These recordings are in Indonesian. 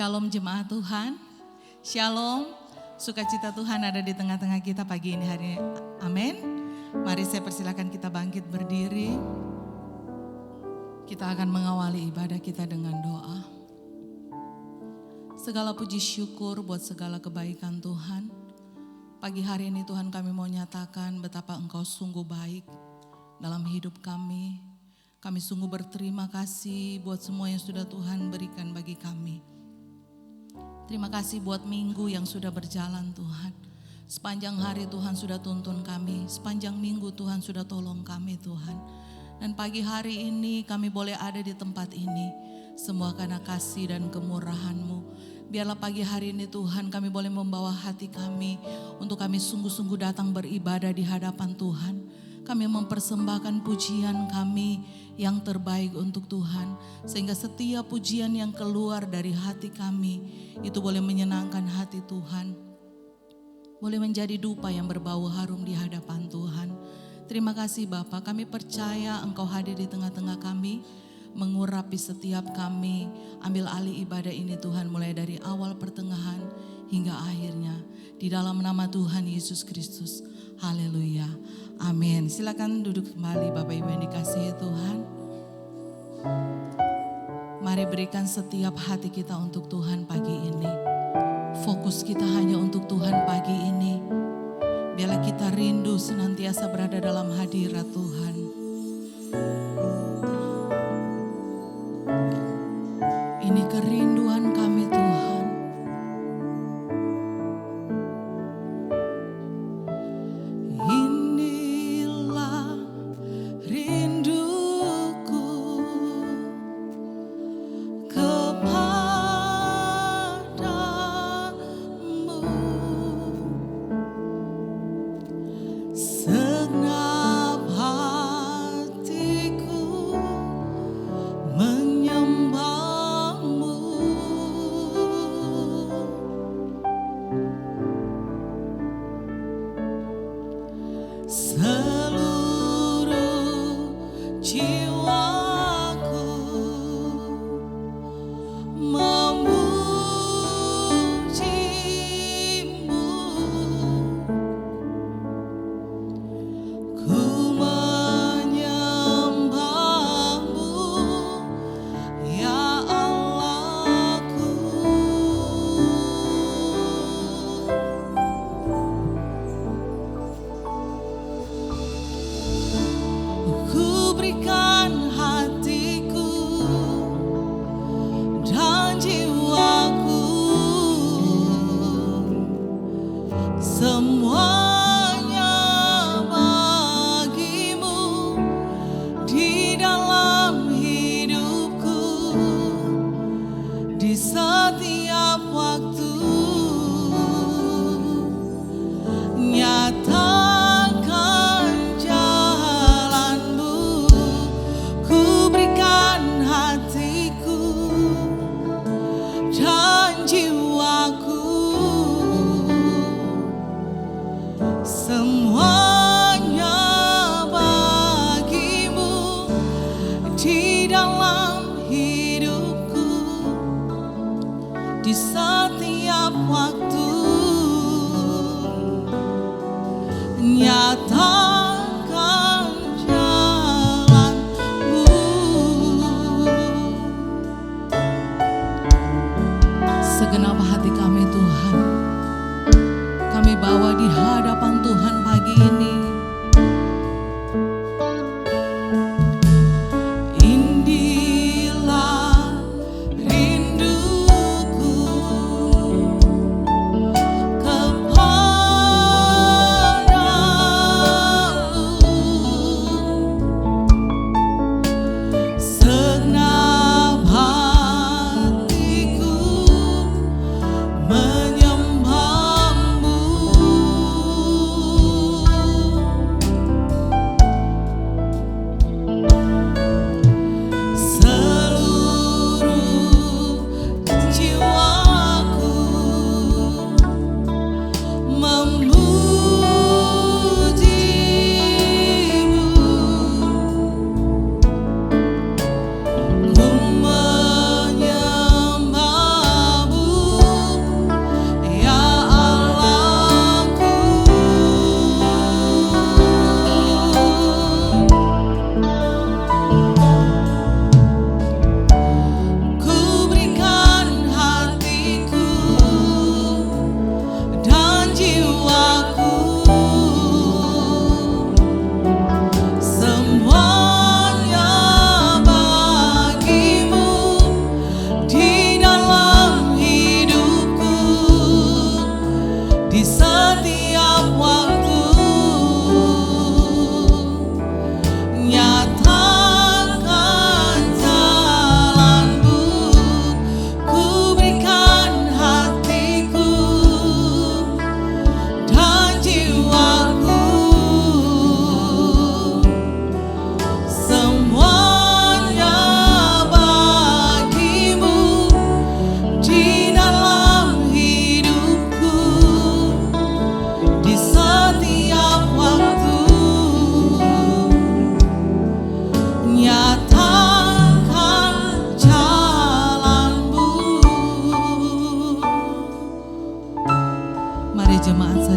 Shalom jemaat Tuhan, Shalom, sukacita Tuhan ada di tengah-tengah kita pagi ini hari ini. Amin. Mari saya persilakan kita bangkit berdiri. Kita akan mengawali ibadah kita dengan doa. Segala puji syukur buat segala kebaikan Tuhan. Pagi hari ini Tuhan kami mau nyatakan betapa Engkau sungguh baik dalam hidup kami. Kami sungguh berterima kasih buat semua yang sudah Tuhan berikan bagi kami. Terima kasih buat minggu yang sudah berjalan Tuhan. Sepanjang hari Tuhan sudah tuntun kami. Sepanjang minggu Tuhan sudah tolong kami Tuhan. Dan pagi hari ini kami boleh ada di tempat ini. Semua karena kasih dan kemurahan-Mu. Biarlah pagi hari ini Tuhan kami boleh membawa hati kami. Untuk kami sungguh-sungguh datang beribadah di hadapan Tuhan. Kami mempersembahkan pujian kami yang terbaik untuk Tuhan. Sehingga setiap pujian yang keluar dari hati kami itu boleh menyenangkan hati Tuhan. Boleh menjadi dupa yang berbau harum di hadapan Tuhan. Terima kasih Bapa, kami percaya Engkau hadir di tengah-tengah kami. Mengurapi setiap kami. Ambil alih ibadah ini Tuhan mulai dari awal pertengahan hingga akhirnya. Di dalam nama Tuhan Yesus Kristus. Haleluya. Amin. Silakan duduk kembali Bapak Ibu yang dikasihi Tuhan. Mari berikan setiap hati kita untuk Tuhan pagi ini. Fokus kita hanya untuk Tuhan pagi ini. Biarlah kita rindu senantiasa berada dalam hadirat Tuhan. Ini kerinduan kami Tuhan. Inilah rinduku kepadamu. Segenap hatiku menyembahmu. Seluruh jiwaku memujimu. Ku menyembahmu, ya Allahku. Ku berikan hatiku dan jiwaku, semuanya bagimu. Di dalam hidupku, di setiap waktu, nyatakan jalan-Mu. Ku berikan hatiku dan jiwaku, semuanya bagimu. Di dalam hidupku, di setiap waktu, nyatakan jalan-Mu. Segenap hati kami Tuhan, kami bawa di hadapan Tuhan pagi ini. Inilah rinduku kepadamu. Segenap hatiku menyembahmu.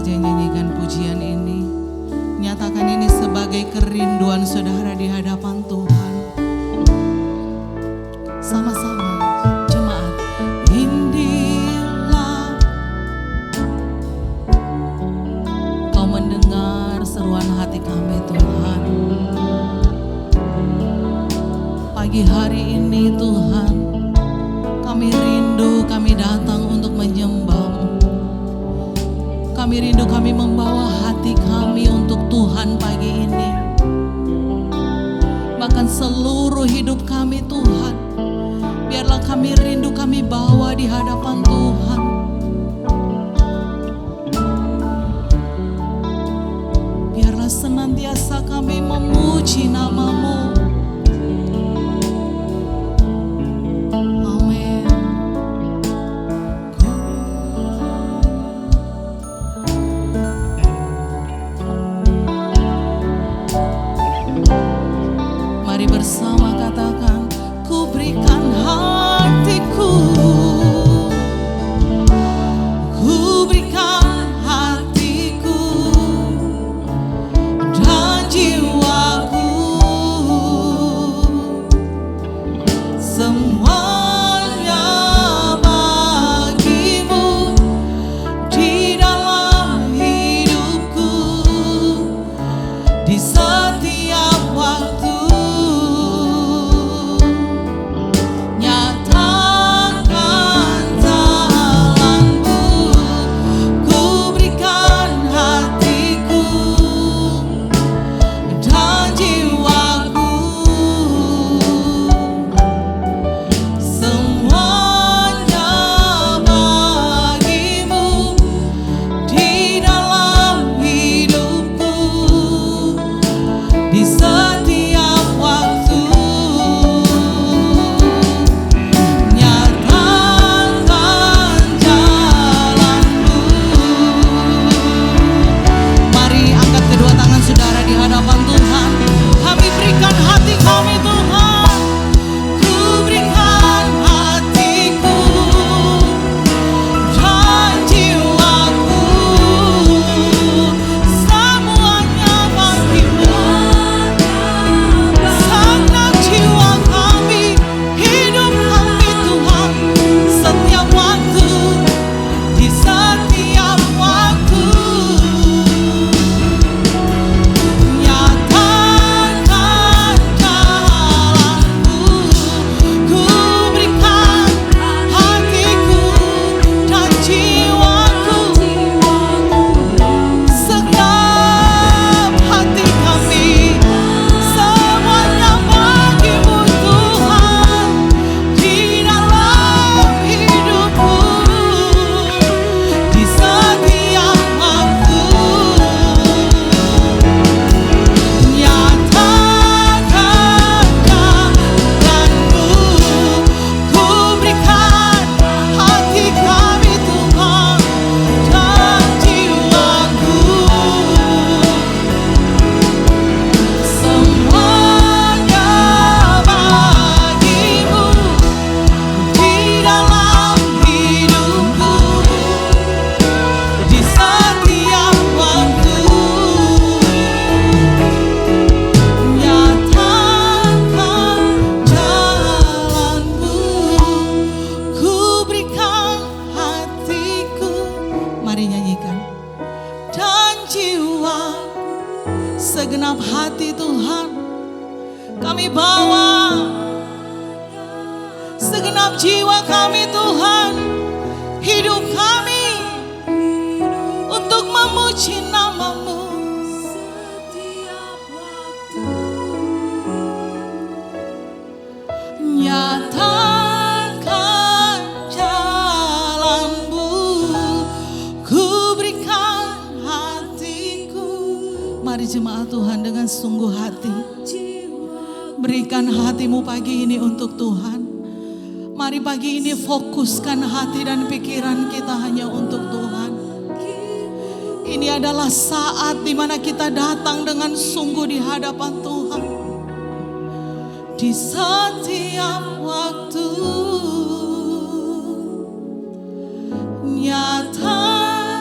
saja nyanyikan pujian ini. Nyatakan ini sebagai kerinduan saudara di hadapan Tuhan. Sama-sama jemaat. Inilah Kau mendengar seruan hati kami Tuhan. Pagi hari ini Tuhan, kami rindu, kami datang untuk menyembah-Mu. Kami rindu, kami membawa hati kami untuk Tuhan pagi ini. Bahkan seluruh hidup kami Tuhan, biarlah kami rindu, kami bawa di hadapan Tuhan. Biarlah senantiasa kami memuji nama-Mu. Bersama katakan, ku berikan hatiku, ku berikan hatiku dan jiwaku, semuanya bagimu di dalam hidupku, di setiap waktu. Segenap hati Tuhan kami bawa, segenap jiwa kami Tuhan, hidup kami untuk memuji nama-Mu. Setiap waktu nyatakan jalan-Mu, ku berikan hatiku. Mari jemaat Tuhan dengan sungguh hati, berikan hatimu pagi ini untuk Tuhan. Mari pagi ini fokuskan hati dan pikiran kita hanya untuk Tuhan. Ini adalah saat di mana kita datang dengan sungguh di hadapan Tuhan. Di setiap waktu nyatakan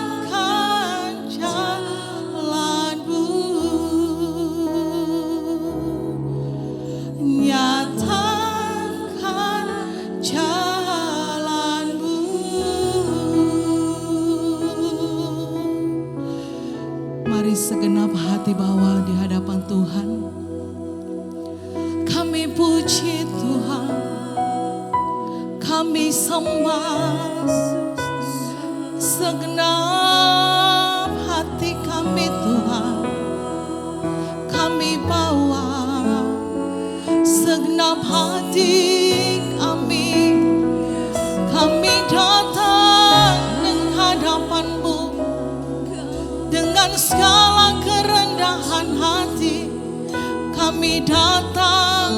kami datang,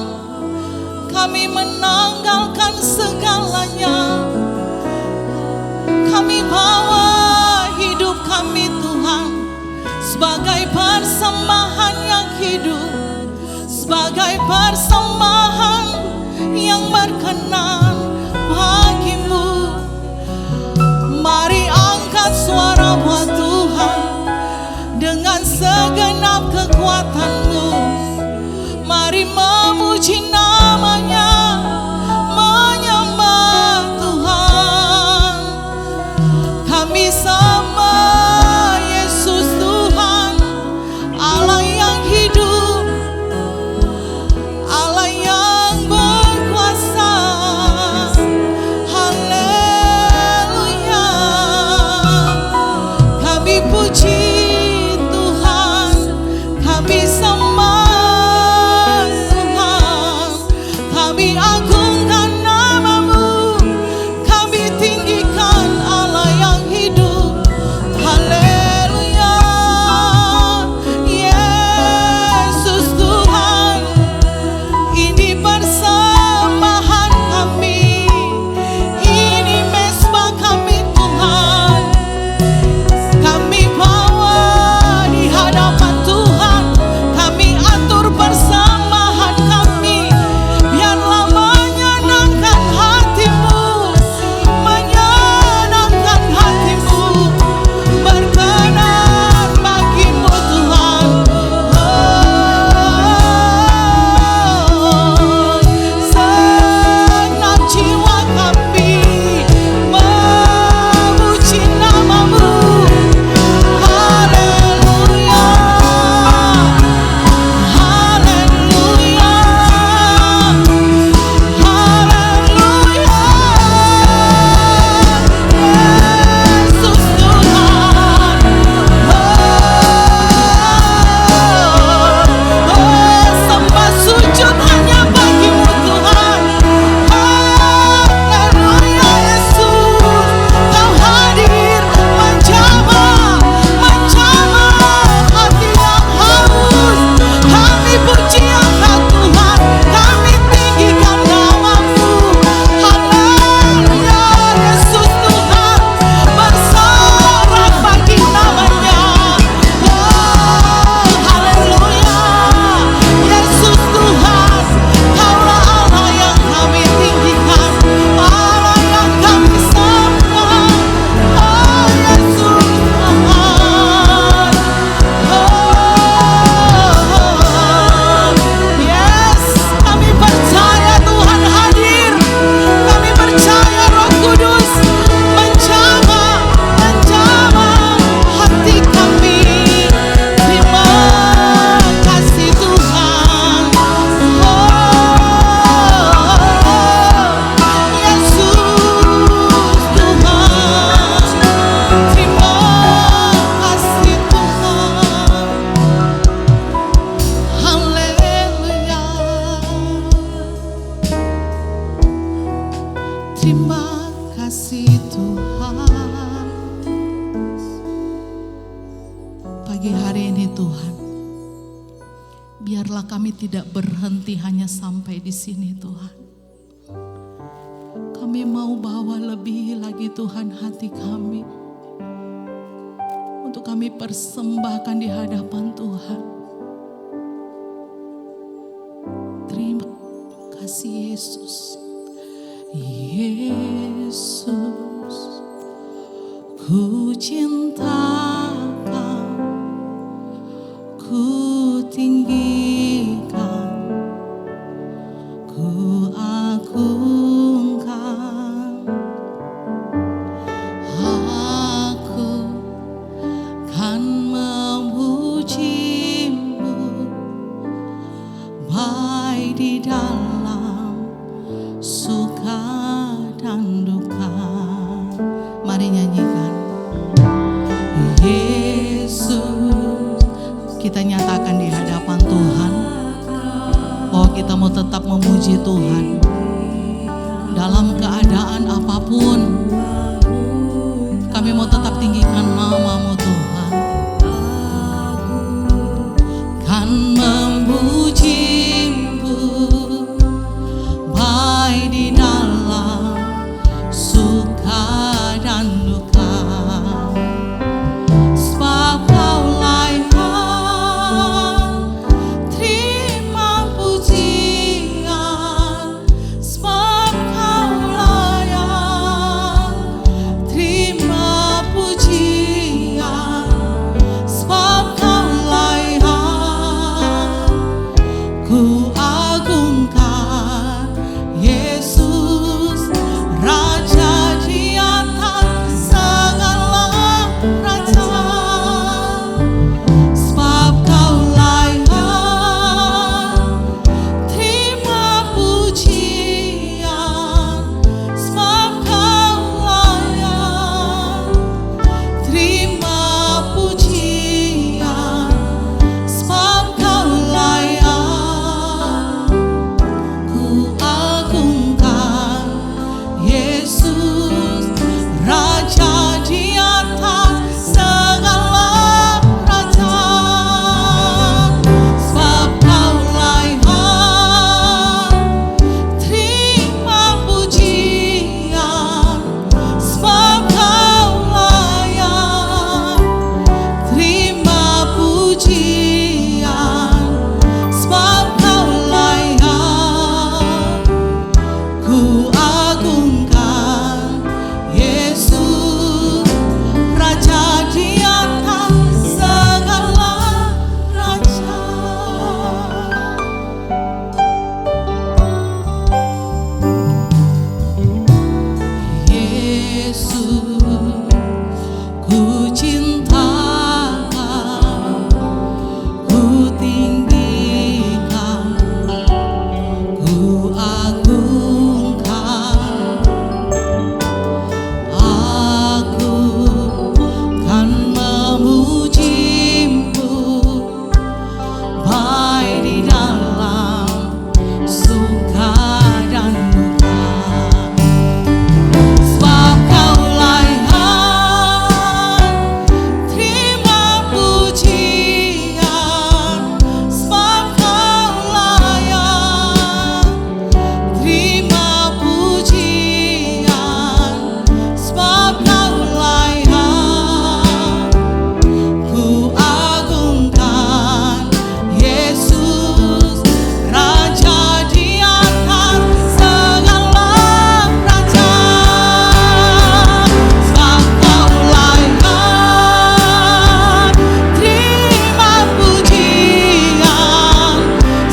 kami menanggalkan segalanya. Kami bawa hidup kami Tuhan sebagai persembahan yang hidup, sebagai persembahan yang berkenan bagimu. Mari angkat suara buat Tuhan dengan segenap kekuatanmu. Mari memuji namanya, menyembah Tuhan. Kami sama Yesus Tuhan, Allah yang hidup, Allah yang berkuasa. Haleluya. Kami puji Tuhan, kami sembah Tuhan, kami agungkan namamu, kami tinggikan Allah yang hidup. Haleluya. Yesus Tuhan, ini persembahan kami, ini mezbah kami Tuhan. Kami bawa di hadapan Tuhan, kami atur persembahan kami. Biarlah menyenangkan hatimu, menyenangkan hatimu, berkenan bagimu Tuhan. Senang jiwa kami memuji namamu. Haleluya, haleluya, haleluya. Yesus Tuhan, sembah sujud hanya bagimu Tuhan. Haleluya Yesus, Kau hadir menjamah hati yang haus. Kami puji Engkau Tuhan, kami tinggikan namamu. Haleluya Yesus Tuhan, bersorak bagi namanya. Haleluya Yesus Tuhan, Kaulah Allah yang kami tinggikan, Allah yang kami sembah. Yesus Tuhan, yes, kami percaya Tuhan hadir, kami percaya Roh Kudus menjamah hati kami. Terima kasih Tuhan. Yesus Tuhan, terima kasih Tuhan. Haleluya. Terima kasih Tuhan. Pagi hari ini Tuhan, biarlah kami tidak berhenti hanya sampai di sini Tuhan. Kami mau bawa lebih lagi Tuhan hati kami, untuk kami persembahkan di hadapan Tuhan. Terima kasih Yesus. Yesus, ku cintakan, ku tinggikan, ku agungkan. Aku kan memujimu, baik di dalam suka dan duka. Mari nyanyikan. Yesus, kita nyatakan di hadapan Tuhan bahwa kita mau tetap memuji Tuhan dalam keadaan apapun. Kami mau tetap tinggikan nama-Mu Tuhan, kan memuji Ku cintakan, ku tinggikan, ku agungkan. Aku kan memuji-Mu, baik di dalam suka dan duka. Sebab Kaulah yang terima pujian, sebab Kaulah yang terima pujian, sebab Kaulah yang ku agungkan. Yesus, Raja di atas segala raja. Sebab Kaulah yang terima pujian,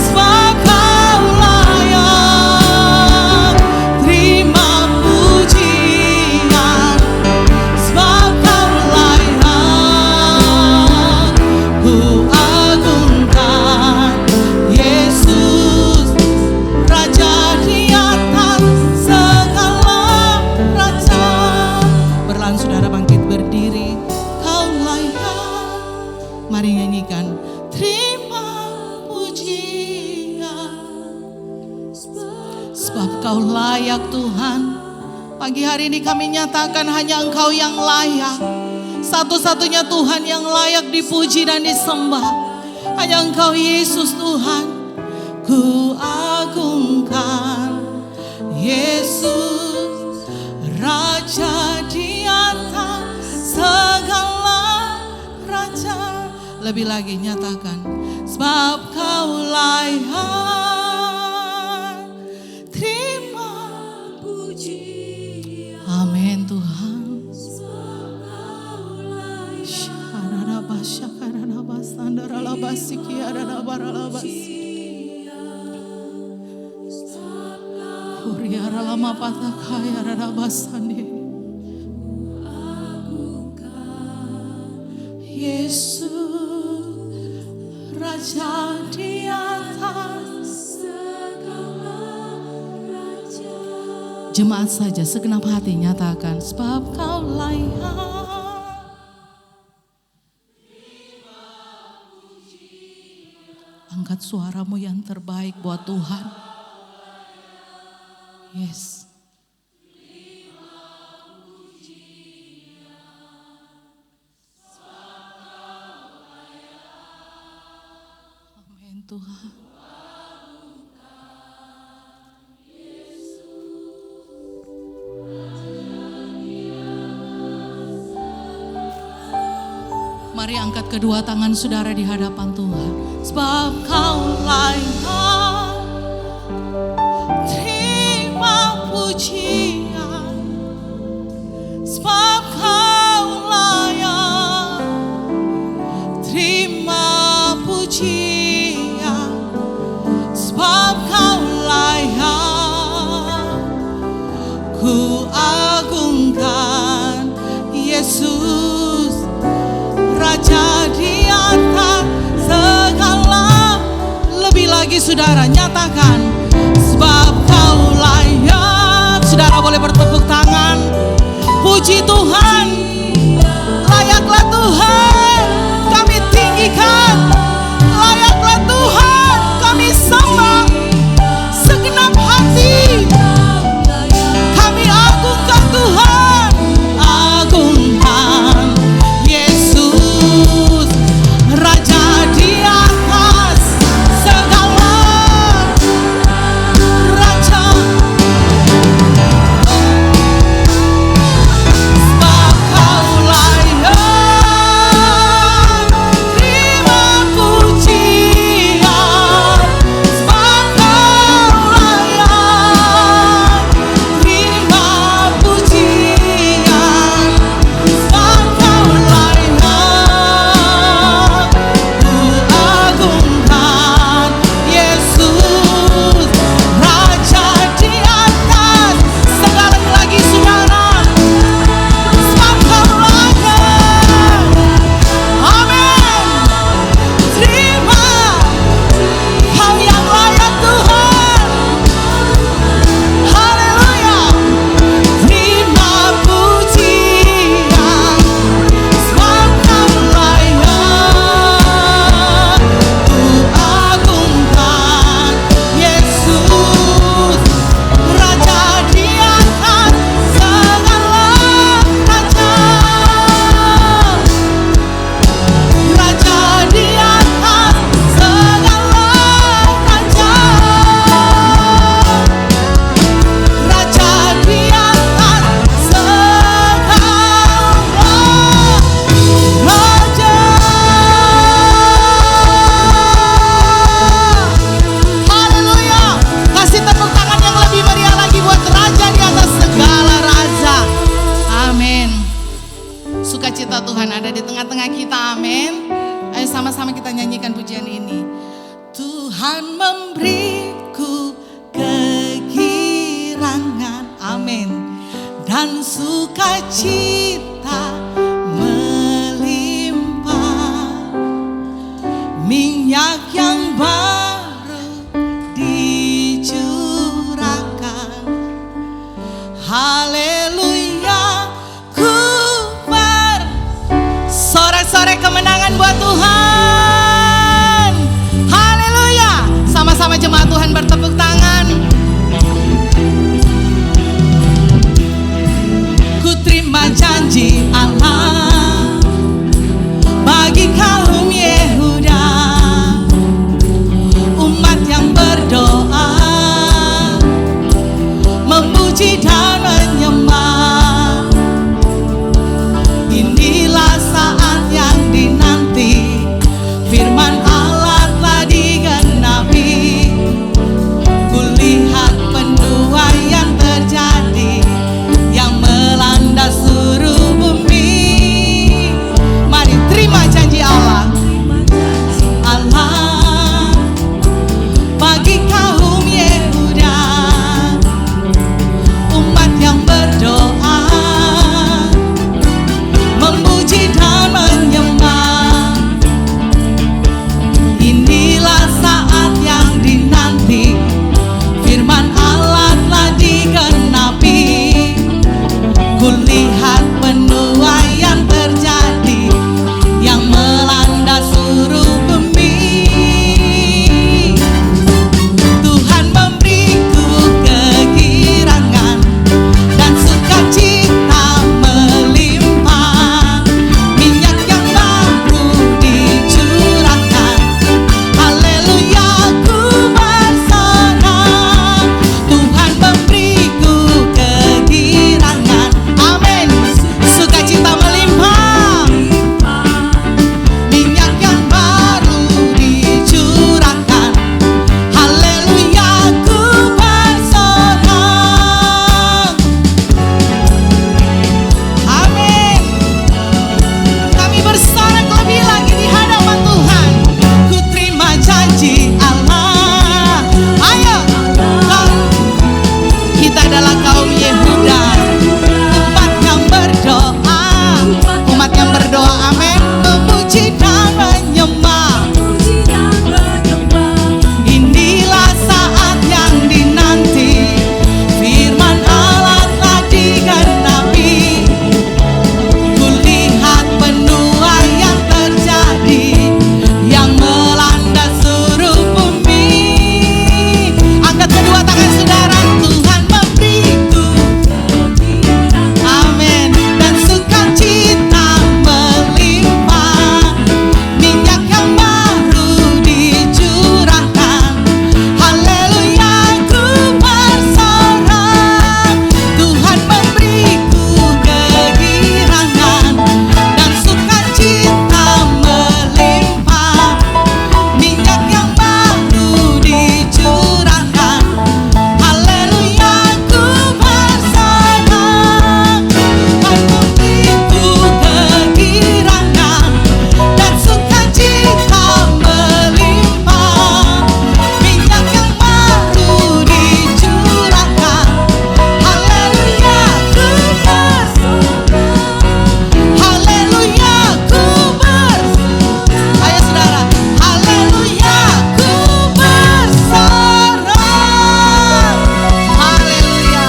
sebab Kaulah yang terima pujian, sebab Kaulah yang ku agungkan. Yesus, Raja di atas segala raja. Berlan saudara bangkit berdiri. Kaulah yang, mari nyanyikan. Terima pujian, sebab Kau layak Tuhan. Pagi hari ini kami nyatakan hanya Engkau yang layak. Satu-satunya Tuhan yang layak dipuji dan disembah. Hanya Engkau Yesus Tuhan. Ku agungkan Yesus, Raja di atas segala raja. Lebih lagi nyatakan, sebab Kaulah yang terima pujian. Amin Tuhan. Yesus, Raja di atas segala raja. Jemaat saja segenap hati nyatakan, sebab Kaulah yang angkat suaramu yang terbaik buat Tuhan. Yes. Amin Tuhan. Mari angkat kedua tangan saudara di hadapan Tuhan. Sebab Kaulah yang terima pujian, sebab Kaulah yang terima pujian, sebab Kaulah yang ku agungkan. Yesus, Raja di atas segala. Lebih lagi saudara nyatakan, sebab Kaulah yang. Saudara boleh bertepuk tangan. Puji Tuhan, layaklah Tuhan kami tinggikan, layaklah Tuhan kami sembah. Segenap hati kami agungkan Tuhan, agungkan Yesus, Raja di atas segala raja. Sebab Sukacita Tuhan ada di tengah-tengah kita, amin. Ayo sama-sama kita nyanyikan pujian ini. Tuhan memberiku kegirangan, amin, dan sukacita melimpah, minyak yang baru dicurahkan. Haleluya, ku sore-sore kemenangan buat Tuhan. Haleluya. Sama-sama jemaat Tuhan bertepuk tangan. Ku terima janji Allah bagi kaum Yehuda, umat yang berdoa, memuji dan menyembah. Inilah saat yang dinanti, firman Allah telah digenapi. Kulihat penuaian terjadi yang melanda seluruh bumi. Mari terima janji Allah. Allah bagi kaum Yehuda, umat yang berdoa, memuji dan menyembah. Inilah saat yang dinanti, firman Allah telah digenapi. Kulihat penuaian terjadi yang melanda seluruh bumi. Tuhan memberiku kegirangan dan sukacita melimpah, minyak yang baru dicurahkan. Haleluya, ku bersenang. Tuhan memberiku kegirangan, amin, sukacita melimpah, minyak yang baru dicurahkan. Haleluya, ku bersenang. Amin. Kami bersorak lebih lagi di hadapan Tuhan. Ku terima janji Allah. Ayo, kita adalah kaum Yehuda, umat yang berdoa, umat yang berdoa, amin, memuji dan menyembah. Inilah saat yang dinanti, firman Allah telah digenapi. Kulihat penuaian terjadi yang melanda seluruh bumi. Angkat kedua tangan saudara. Tuhan memberiku, amin, dan sukacita melimpah, minyak yang baru dicurahkan. Haleluya, ku bersorak. Tuhan memberiku kegirangan dan sukacita melimpah, minyak yang baru dicurahkan. Haleluya, ku bersorak. Tuhan memberiku kegirangan dan sukacita melimpah, minyak yang baru dicurahkan. Haleluya, ku bersorak. Haleluya, ku bersorak. Ayo saudara, haleluya, ku bersorak. Haleluya.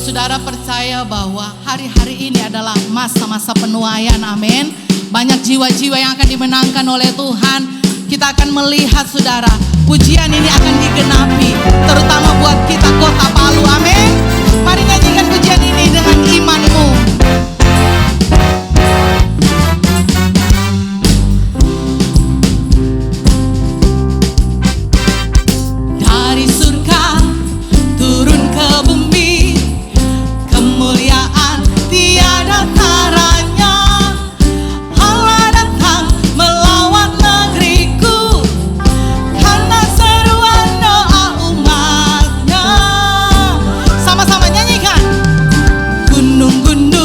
Saudara percaya bahwa hari-hari ini adalah masa-masa penuaian, amin. Banyak jiwa-jiwa yang akan dimenangkan oleh Tuhan. Kita akan melihat saudara, pujian ini akan digenapi, terutama buat kita kota Palu, amin. Mari nyanyikan pujian ini dengan imanmu. Dari surga turun ke bumi, kemuliaan tiada taranya. Allah datang melawat negeriku, karena seruan doa umatnya. Sama-sama nyanyikan. Gunung-gunung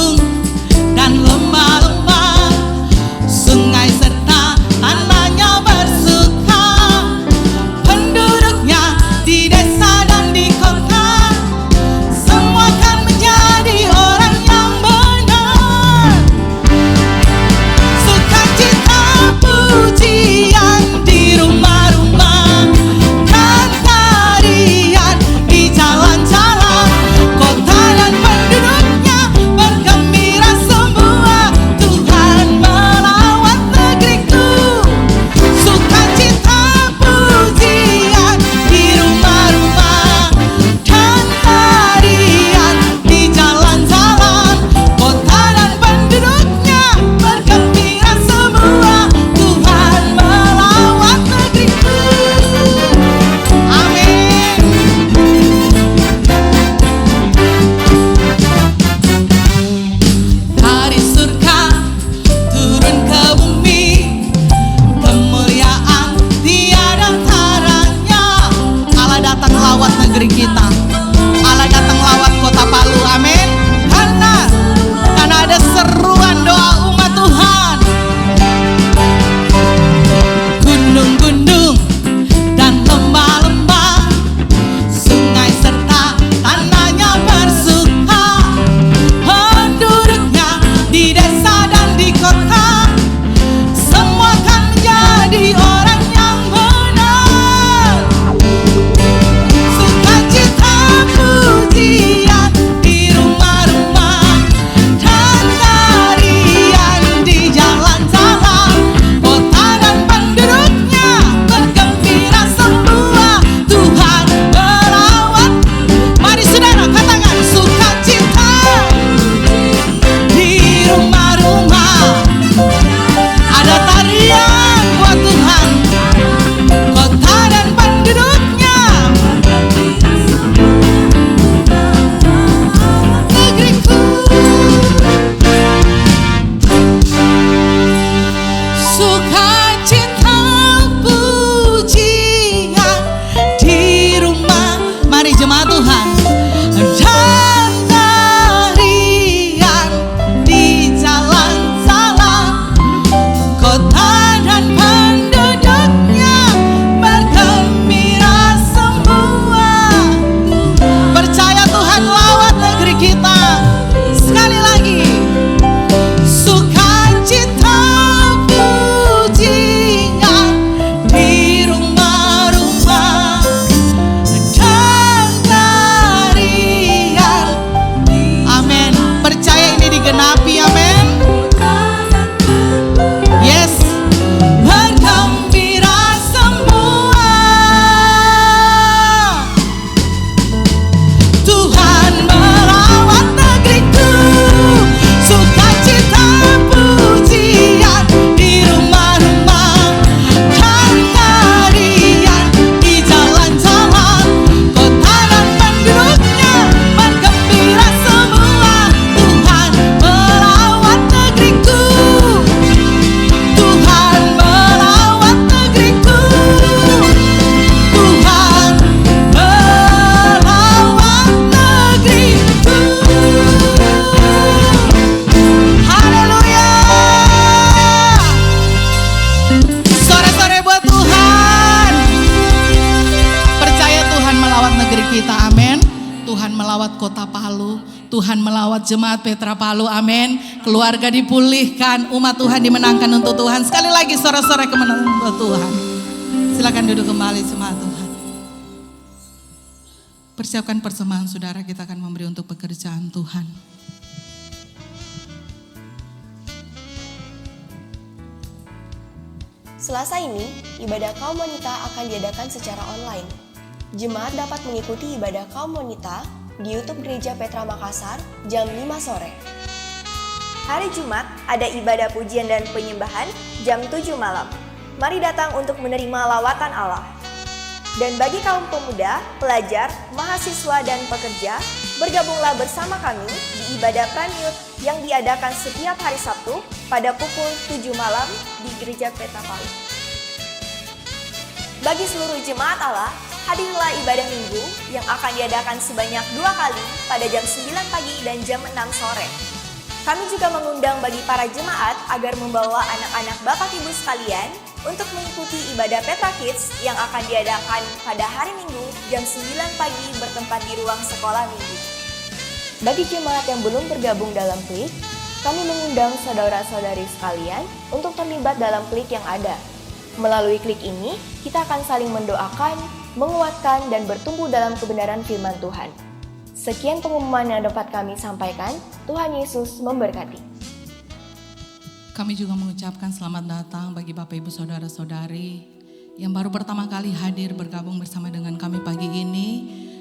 melawat kota Palu, Tuhan melawat jemaat Petra Palu, amin. Keluarga dipulihkan, umat Tuhan dimenangkan untuk Tuhan. Sekali lagi sorak-sorai kemenangan untuk Tuhan. Silakan duduk kembali jemaat Tuhan. Persiapkan persembahan saudara, kita akan memberi untuk pekerjaan Tuhan. Selasa ini, ibadah kaum wanita akan diadakan secara online. Jemaat dapat mengikuti ibadah kaum wanita di YouTube Gereja Petra Makassar jam 5 sore. Hari Jumat ada ibadah pujian dan penyembahan jam 7 malam. Mari datang untuk menerima lawatan Allah. Dan bagi kaum pemuda, pelajar, mahasiswa, dan pekerja, bergabunglah bersama kami di ibadah Praniut yang diadakan setiap hari Sabtu pada pukul 7 malam di Gereja Petra Palu. Bagi seluruh jemaat Allah, hadirlah ibadah minggu yang akan diadakan sebanyak 2 kali pada jam 9 pagi dan jam 6 sore. Kami juga mengundang bagi para jemaat agar membawa anak-anak Bapak Ibu sekalian untuk mengikuti ibadah Petra Kids yang akan diadakan pada hari Minggu jam 9 pagi bertempat di ruang sekolah minggu. Bagi jemaat yang belum bergabung dalam klik, kami mengundang saudara-saudari sekalian untuk terlibat dalam klik yang ada. Melalui klik ini, kita akan saling mendoakan, menguatkan, dan bertumbuh dalam kebenaran firman Tuhan. Sekian pengumuman yang dapat kami sampaikan. Tuhan Yesus memberkati. Kami juga mengucapkan selamat datang bagi Bapak Ibu Saudara-saudari yang baru pertama kali hadir bergabung bersama dengan kami pagi ini.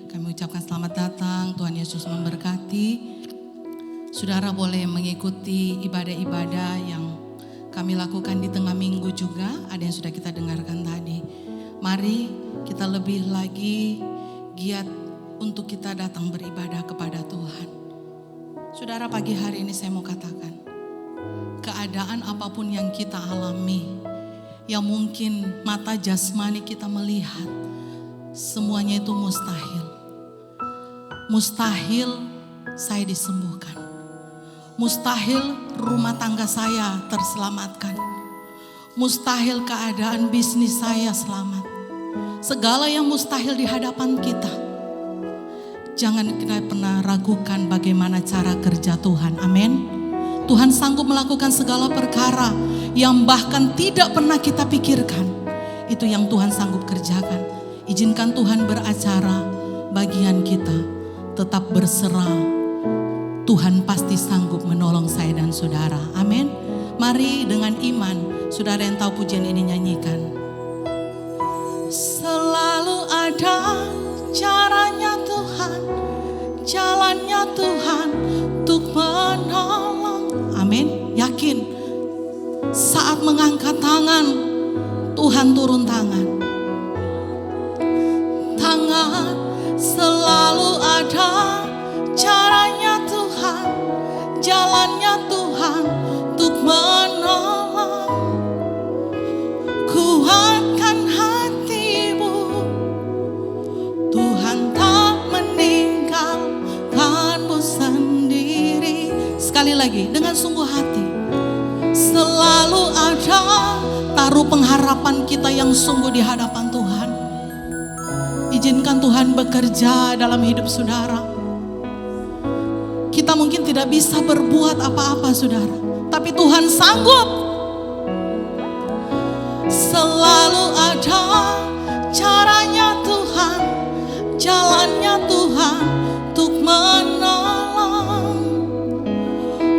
Kami ucapkan selamat datang, Tuhan Yesus memberkati. Saudara boleh mengikuti ibadah-ibadah yang kami lakukan di tengah minggu juga, ada yang sudah kita dengarkan tadi. Mari kita lebih lagi giat untuk kita datang beribadah kepada Tuhan. Saudara, pagi hari ini saya mau katakan, keadaan apapun yang kita alami, yang mungkin mata jasmani kita melihat, semuanya itu mustahil. Mustahil saya disembuhkan. Mustahil rumah tangga saya terselamatkan. Mustahil keadaan bisnis saya selamat. Segala yang mustahil di hadapan kita. Jangan kita pernah ragukan bagaimana cara kerja Tuhan. Amin. Tuhan sanggup melakukan segala perkara yang bahkan tidak pernah kita pikirkan. Itu yang Tuhan sanggup kerjakan. Izinkan Tuhan beracara bagian kita. Tetap berserah. Tuhan pasti sanggup menolong saya dan saudara. Amin. Mari dengan iman, saudara yang tahu pujian ini nyanyikan. Selalu ada caranya Tuhan, jalannya Tuhan untuk menolong. Amin. Yakin saat mengangkat tangan, Tuhan turun tangan. Tangan selalu ada, caranya Tuhan, jalannya Tuhan untuk menolong. Kuatkan hatimu, Tuhan tak meninggalkanmu sendiri. Sekali lagi dengan sungguh hati, selalu ada. Taruh pengharapan kita yang sungguh di hadapan Tuhan. Izinkan Tuhan bekerja dalam hidup saudara. Kita mungkin tidak bisa berbuat apa-apa saudara, tapi Tuhan sanggup. Selalu ada caranya Tuhan, jalannya Tuhan untuk menolong.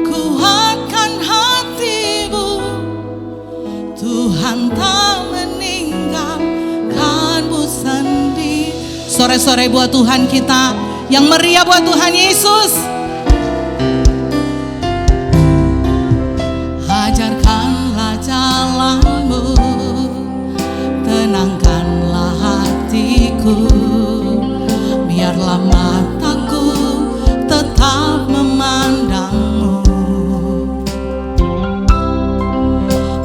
Kuatkan hatimu, Tuhan tak meninggalkanmu sendiri. Sore-sore buat Tuhan kita, yang meriah buat Tuhan Yesus. Ajarkanlah jalanmu, tenangkanlah hatiku, biarlah mataku tetap memandangmu.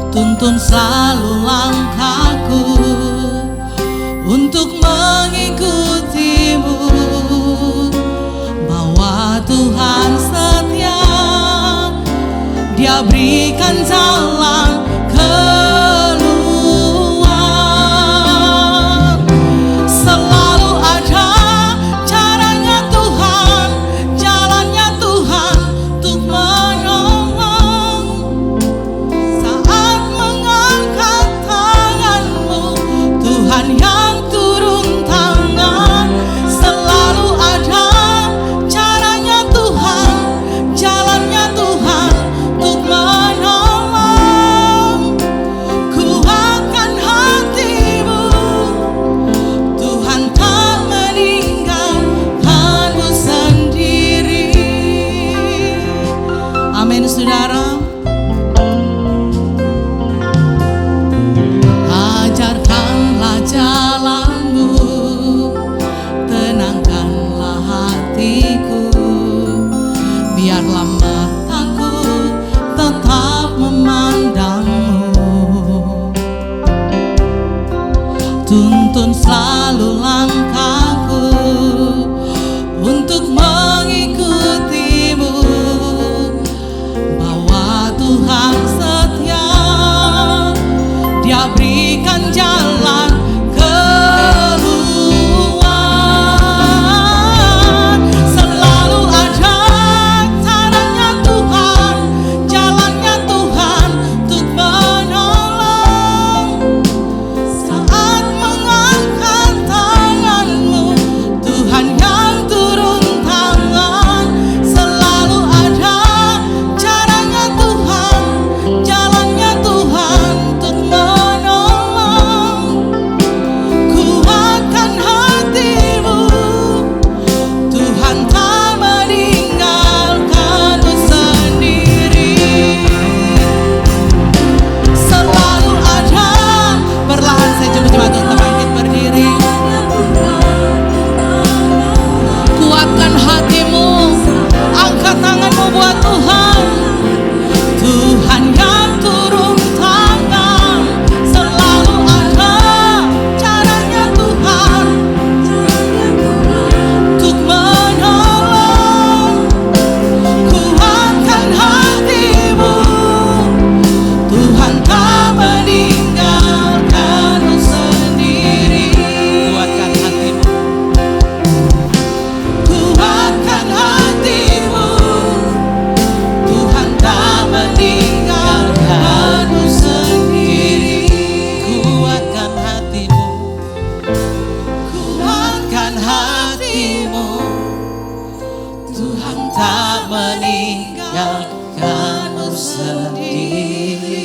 Tuntun selalu langkahku untuk mengikutimu, bahwa Tuhan setia, Dia berikan jalan keluar. Selalu ada caranya Tuhan, pimpin saudara. Ajarkanlah jalanmu, tenangkanlah hatiku, biarlah mataku tetap memandangmu. Tuntun selalu langkahku untuk mengikutimu, bahwa Tuhan setia, Dia berikan jalan keluar. Selalu ada caranya Tuhan, jalannya Tuhan untuk menolong. Saat mengangkat tanganmu, Tuhan yang turun tangan. Selalu ada caranya Tuhan, jalannya Tuhan untuk menolong. Kuatkan hatimu, Tuhan tak meninggalkanmu sendiri. Selalu ada. Perlahan saya coba untuk bangkit berdiri. Kuatkan hatimu, angkat tanganmu buat Tuhan. Tuhan yang turun tangan. Selalu ada caranya Tuhan untuk menolong. Kuatkan hatimu, Tuhan tak meninggalkanmu sendiri. Kuatkan hatimu, kuatkan hatimu, Tuhan tak meninggalkanmu sendiri. Kuatkan hatimu, kuatkan hatimu, Tuhan tak meninggalkanmu sendiri.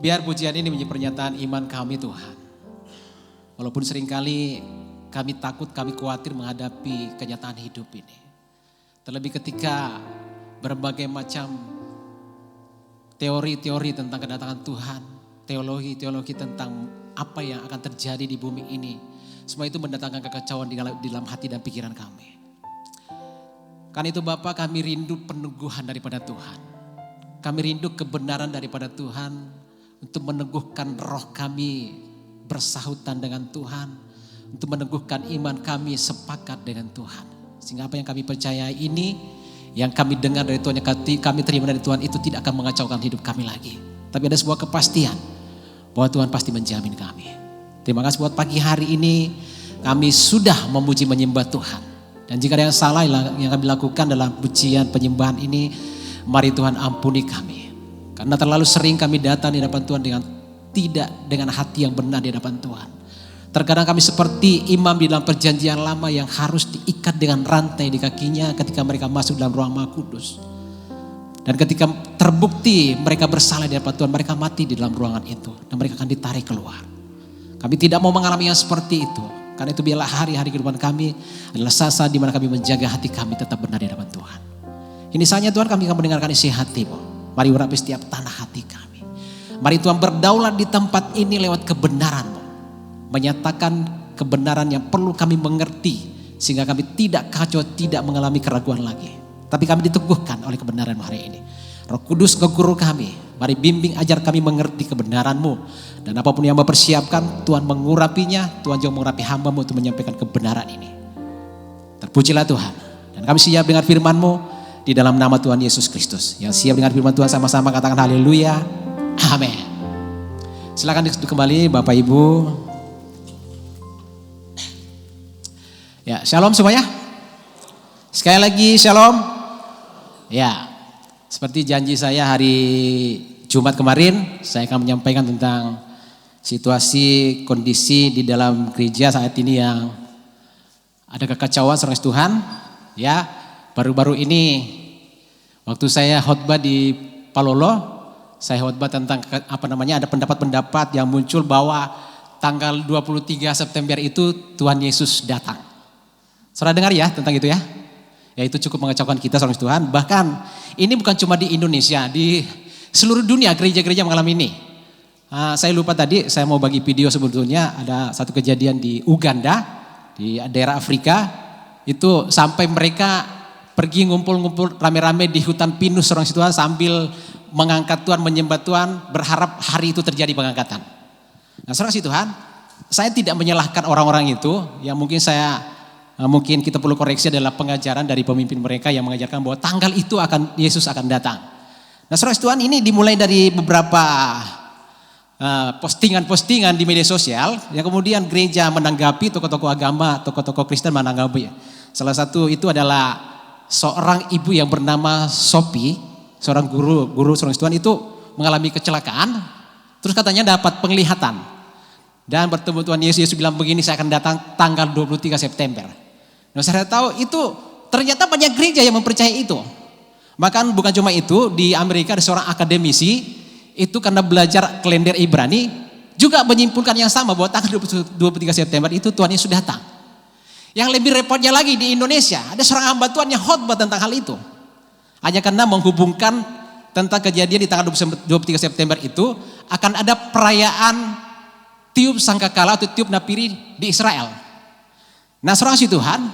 Biar pujian ini menjadi pernyataan iman kami Tuhan. Walaupun seringkali kami takut, kami khawatir menghadapi kenyataan hidup ini. Terlebih ketika berbagai macam teori-teori tentang kedatangan Tuhan, teologi-teologi tentang apa yang akan terjadi di bumi ini. Semua itu mendatangkan kekacauan di dalam hati dan pikiran kami. Karena itu Bapak, kami rindu peneguhan daripada Tuhan. Kami rindu kebenaran daripada Tuhan untuk meneguhkan roh kami bersahutan dengan Tuhan, untuk meneguhkan iman kami sepakat dengan Tuhan. Sehingga apa yang kami percayai ini, yang kami dengar dari Tuhan, yang kami terima dari Tuhan, itu tidak akan mengacaukan hidup kami lagi. Tapi ada sebuah kepastian bahwa Tuhan pasti menjamin kami. Terima kasih buat pagi hari ini, kami sudah memuji menyembah Tuhan. Dan jika ada yang salah yang kami lakukan dalam pujian penyembahan ini, mari Tuhan ampuni kami. Karena terlalu sering kami datang di hadapan Tuhan tidak dengan hati yang benar di hadapan Tuhan. Terkadang kami seperti imam di dalam perjanjian lama yang harus diikat dengan rantai di kakinya ketika mereka masuk dalam ruang Maha Kudus. Dan ketika terbukti mereka bersalah di hadapan Tuhan, mereka mati di dalam ruangan itu dan mereka akan ditarik keluar. Kami tidak mau mengalami yang seperti itu. Karena itu biarlah hari-hari kehidupan kami adalah saat-saat di mana kami menjaga hati kami tetap benar di hadapan Tuhan. Ini saatnya Tuhan kami akan mendengarkan isi hati-Mu. Mari urapi setiap tanah hati kami. Mari Tuhan berdaulat di tempat ini lewat kebenaran-Mu. Menyatakan kebenaran yang perlu kami mengerti. Sehingga kami tidak kacau, tidak mengalami keraguan lagi. Tapi kami diteguhkan oleh kebenaran hari ini. Roh Kudus Guru kami. Mari bimbing ajar kami mengerti kebenaran-Mu. Dan apapun yang mempersiapkan, Tuhan mengurapinya. Tuhan juga mengurapi hamba-Mu untuk menyampaikan kebenaran ini. Terpujilah Tuhan. Dan kami siap dengan firman-Mu. Di dalam nama Tuhan Yesus Kristus. Yang siap dengar firman Tuhan sama-sama katakan haleluya. Amin. Silakan duduk kembali Bapak Ibu. Ya, shalom semuanya. Sekali lagi shalom. Ya, seperti janji saya hari Jumat kemarin, saya akan menyampaikan tentang situasi kondisi di dalam gereja saat ini yang ada kekacauan saudara Tuhan. Ya. Baru-baru ini waktu saya khotbah di Palolo, saya khotbah tentang ada pendapat-pendapat yang muncul bahwa tanggal 23 September itu Tuhan Yesus datang. Saudara dengar ya tentang itu ya? Ya itu cukup mengecewakan kita saudara Tuhan. Bahkan ini bukan cuma di Indonesia, di seluruh dunia gereja-gereja mengalami ini. Saya lupa tadi, saya mau bagi video sebetulnya ada satu kejadian di Uganda, di daerah Afrika. Itu sampai mereka pergi ngumpul-ngumpul rame-rame di hutan pinus saudara Tuhan sambil mengangkat Tuhan, menyembah Tuhan, berharap hari itu terjadi pengangkatan. Nah saudara Tuhan, saya tidak menyalahkan orang-orang itu, yang mungkin kita perlu koreksi adalah pengajaran dari pemimpin mereka yang mengajarkan bahwa tanggal itu Yesus akan datang. Nah saudara Tuhan, ini dimulai dari beberapa postingan-postingan di media sosial yang kemudian gereja menanggapi, tokoh-tokoh agama, tokoh-tokoh Kristen menanggapi. Salah satu itu adalah seorang ibu yang bernama Sophie, seorang guru saudara Tuhan itu mengalami kecelakaan, terus katanya dapat penglihatan dan bertemu Tuhan Yesus. Yesus bilang begini, saya akan datang tanggal 23 September. Nah saya tahu itu ternyata banyak gereja yang mempercayai itu. Bahkan bukan cuma itu, di Amerika ada seorang akademisi itu karena belajar kalender Ibrani juga menyimpulkan yang sama bahwa tanggal 23 September itu Tuhan Yesus datang. Yang lebih repotnya lagi di Indonesia ada seorang hamba Tuhan yang khotbah tentang hal itu. Hanya karena menghubungkan tentang kejadian di tanggal 23 September itu akan ada perayaan tiup sangkakala atau tiup napiri di Israel. Nah seorang si Tuhan,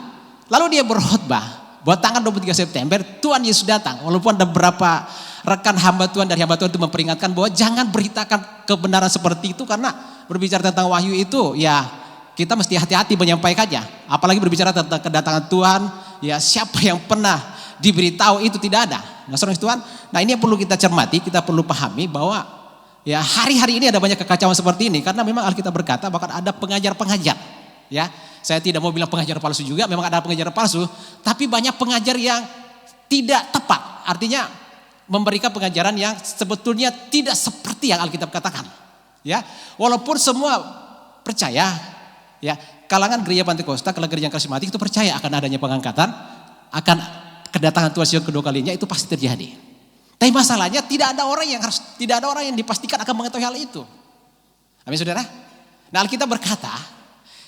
lalu dia berkhotbah bahwa tanggal 23 September Tuhan Yesus datang. Walaupun ada beberapa rekan hamba Tuhan dari hamba Tuhan itu memperingatkan bahwa jangan beritakan kebenaran seperti itu, karena berbicara tentang wahyu itu ya kita mesti hati-hati menyampaikannya. Apalagi berbicara tentang kedatangan Tuhan, ya siapa yang pernah diberitahu itu tidak ada. Nah saudara Tuhan, nah ini yang perlu kita cermati, kita perlu pahami bahwa ya hari-hari ini ada banyak kekacauan seperti ini karena memang Alkitab berkata bahkan ada pengajar-pengajar. Ya, saya tidak mau bilang pengajar palsu juga, memang ada pengajar palsu, tapi banyak pengajar yang tidak tepat. Artinya memberikan pengajaran yang sebetulnya tidak seperti yang Alkitab katakan. Ya, walaupun semua percaya, ya kalangan gereja Pentakosta, kalangan gereja karismatik itu percaya akan adanya pengangkatan, akan kedatangan Tuhan Yesus kedua kalinya itu pasti terjadi. Tapi masalahnya tidak ada orang yang dipastikan akan mengetahui hal itu. Amin saudara. Nah Alkitab berkata,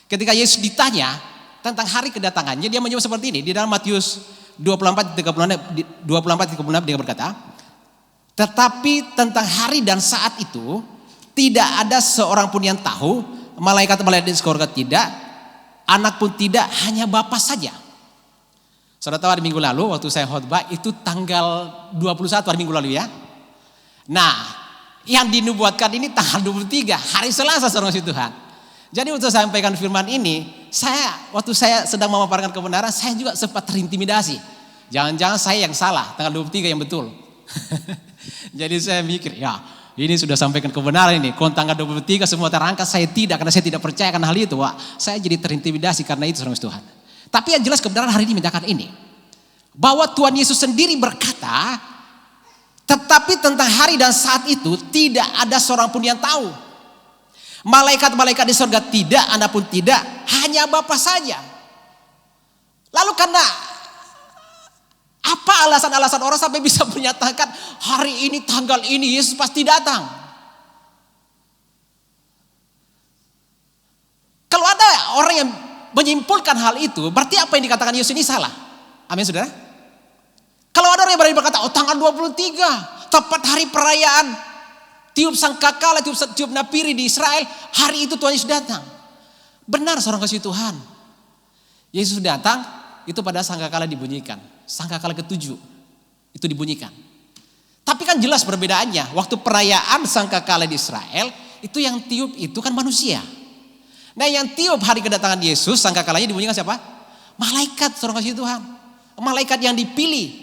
ketika Yesus ditanya tentang hari kedatangannya, dia menjawab seperti ini di dalam Matius 24:36 dia berkata, tetapi tentang hari dan saat itu tidak ada seorang pun yang tahu, malaikat-malaikat di surga tidak, anak pun tidak, hanya Bapa saja. Saudara tahu hari minggu lalu waktu saya khotbah itu tanggal 21 hari minggu lalu ya. Nah, yang dinubuatkan ini tanggal 23 hari Selasa saudara Tuhan. Jadi untuk saya sampaikan firman ini, waktu saya sedang memaparkan kebenaran, saya juga sempat terintimidasi. Jangan-jangan saya yang salah, tanggal 23 yang betul. Jadi saya mikir, ya ini sudah sampaikan kebenaran ini. Kalau tanggal 23 semua terangkat, saya tidak, karena saya tidak percaya akan hal itu. Wah, saya jadi terintimidasi karena itu saudara Tuhan. Tapi yang jelas kebenaran hari ini menyatakan ini, bahwa Tuhan Yesus sendiri berkata, tetapi tentang hari dan saat itu tidak ada seorang pun yang tahu. Malaikat-malaikat di surga tidak, anak pun tidak, hanya Bapa saja. Lalu karena apa alasan-alasan orang sampai bisa menyatakan hari ini tanggal ini Yesus pasti datang? Kalau ada orang yang menyimpulkan hal itu, berarti apa yang dikatakan Yesus ini salah. Amin saudara. Kalau ada orang yang berani berkata, oh tanggal 23 tepat hari perayaan tiup sangkakala, tiup napiri di Israel, hari itu Tuhan Yesus datang. Benar seorang kasih Tuhan. Yesus datang itu pada sangkakala dibunyikan. Sangkakala ke-7 itu dibunyikan. Tapi kan jelas perbedaannya. Waktu perayaan sangkakala di Israel, itu yang tiup itu kan manusia. Nah yang tiup hari kedatangan Yesus, sangkakalanya dibunyikan siapa? Malaikat seorang kasih Tuhan. Malaikat yang dipilih.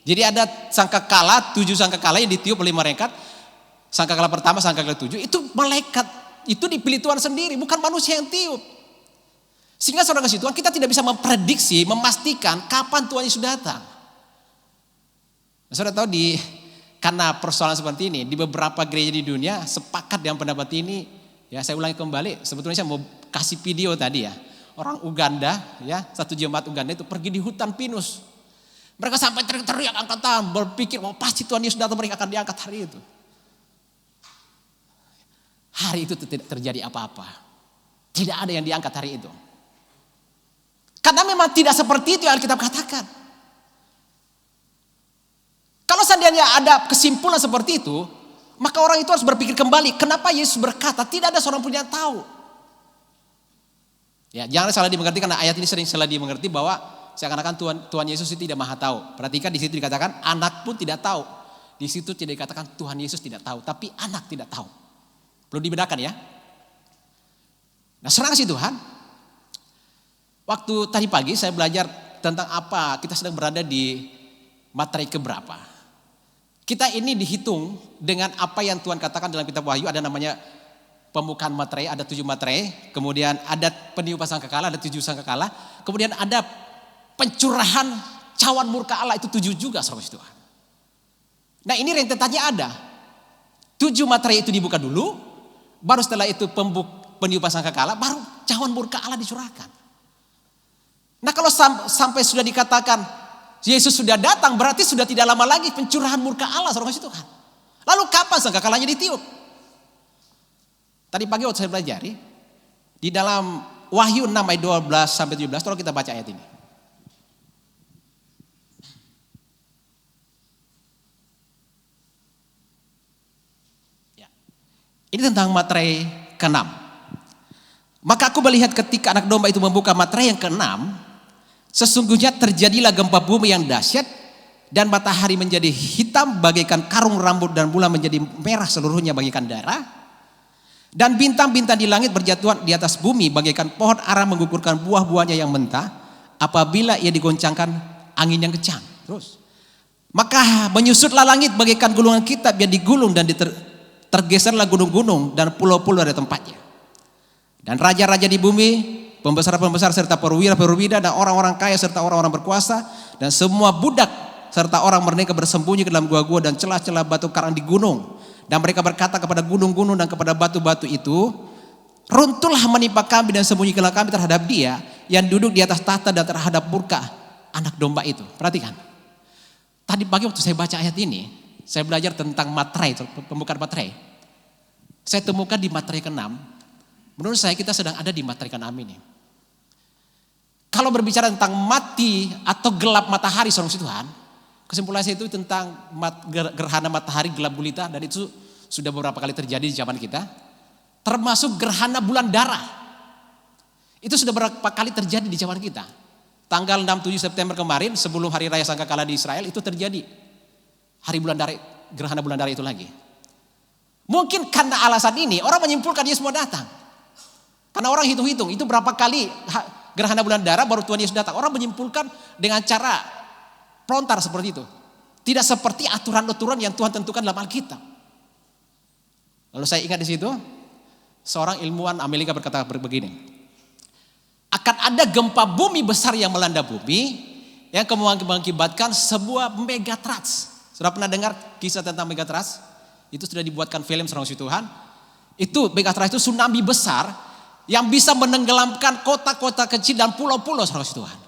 Jadi ada sangkakala, 7 sangkakala yang ditiup oleh malaikat. Sangkakala pertama, sangkakala 7, itu malaikat, itu dipilih Tuhan sendiri, bukan manusia yang tiup. Sehingga saudara kasih Tuhan, kita tidak bisa memprediksi, memastikan kapan Tuhan Yesus datang. Nah, saudara tahu karena persoalan seperti ini, di beberapa gereja di dunia sepakat dengan pendapat ini, ya saya ulangi kembali, sebetulnya saya mau kasih video tadi ya. Orang Uganda, ya satu jemaat Uganda itu pergi di hutan pinus. Mereka sampai teriak-teriak angkatan, berpikir, oh pasti Tuhan Yesus datang, mereka akan diangkat hari itu. Hari itu tidak terjadi apa-apa. Tidak ada yang diangkat hari itu. Karena memang tidak seperti itu yang Alkitab katakan. seandainya ada kesimpulan seperti itu, maka orang itu harus berpikir kembali, kenapa Yesus berkata tidak ada seorang pun yang tahu. Ya, jangan salah dimengerti, karena ayat ini sering salah dimengerti bahwa seakan-akan Tuhan Yesus itu tidak maha tahu. Perhatikan di situ dikatakan anak pun tidak tahu. Di situ tidak dikatakan Tuhan Yesus tidak tahu, tapi anak tidak tahu. Perlu dibedakan ya. Nah, senang sih Tuhan. Waktu tadi pagi saya belajar tentang apa, kita sedang berada di materai keberapa. Kita ini dihitung dengan apa yang Tuhan katakan dalam kitab Wahyu, ada namanya pembukaan materai, ada 7 materai, kemudian ada peniupan sangkakala, ada 7 sangkakala, kemudian ada pencurahan cawan murka Allah, itu 7 juga saudara Tuhan. Nah, ini rentetannya ada. 7 materai itu dibuka dulu, baru setelah itu peniupan sangkakala, baru cawan murka Allah dicurahkan. Nah, kalau sampai sudah dikatakan Yesus sudah datang, berarti sudah tidak lama lagi pencurahan murka Allah saudara Tuhan. Lalu kapan sangkakalanya ditiup? Tadi pagi waktu saya pelajari, di dalam Wahyu 6 ayat 12 sampai 17, tolong kita baca ayat ini. Ya. Ini tentang materai ke-6. Maka aku melihat ketika anak domba itu membuka materai yang ke-6, sesungguhnya terjadilah gempa bumi yang dahsyat, dan matahari menjadi hitam bagaikan karung rambut, dan bulan menjadi merah seluruhnya bagaikan darah. Dan bintang-bintang di langit berjatuhan di atas bumi bagaikan pohon ara menggugurkan buah-buahnya yang mentah apabila ia digoncangkan angin yang kencang. Terus, maka menyusutlah langit bagaikan gulungan kitab yang digulung, dan tergeserlah gunung-gunung dan pulau-pulau dari tempatnya. Dan raja-raja di bumi, pembesar-pembesar serta perwira-perwira, dan orang-orang kaya serta orang-orang berkuasa, dan semua budak serta orang merdeka bersembunyi ke dalam gua-gua dan celah-celah batu karang di gunung. Dan mereka berkata kepada gunung-gunung dan kepada batu-batu itu, runtuhlah menimpa kami dan sembunyikanlah kami terhadap dia yang duduk di atas tahta dan terhadap murka anak domba itu. Perhatikan. Tadi pagi waktu saya baca ayat ini, saya belajar tentang materai, pembukaan materai. Saya temukan di materai ke-6, menurut saya kita sedang ada di materai ke-6 ini. Kalau berbicara tentang mati atau gelap matahari saudara Tuhan, kesimpulan saya itu tentang gerhana matahari gelap gulita, dan itu sudah beberapa kali terjadi di zaman kita. Termasuk gerhana bulan darah. Itu sudah beberapa kali terjadi di zaman kita. Tanggal 6-7 September kemarin, sebelum hari raya Sangkakala di Israel, itu terjadi hari bulan darah, gerhana bulan darah itu lagi. Mungkin karena alasan ini orang menyimpulkan Yesus mau datang. Karena orang hitung-hitung itu berapa kali gerhana bulan darah baru Tuhan Yesus datang. Orang menyimpulkan dengan cara pelontar seperti itu. Tidak seperti aturan-aturan yang Tuhan tentukan dalam Alkitab. Lalu saya ingat di situ, seorang ilmuwan Amerika berkata begini. Akan ada gempa bumi besar yang melanda bumi, yang kemudian mengakibatkan sebuah megatrust. Sudah pernah dengar kisah tentang megatrust? Itu sudah dibuatkan film saudara Tuhan. Itu megatrust itu tsunami besar yang bisa menenggelamkan kota-kota kecil dan pulau-pulau saudara Tuhan.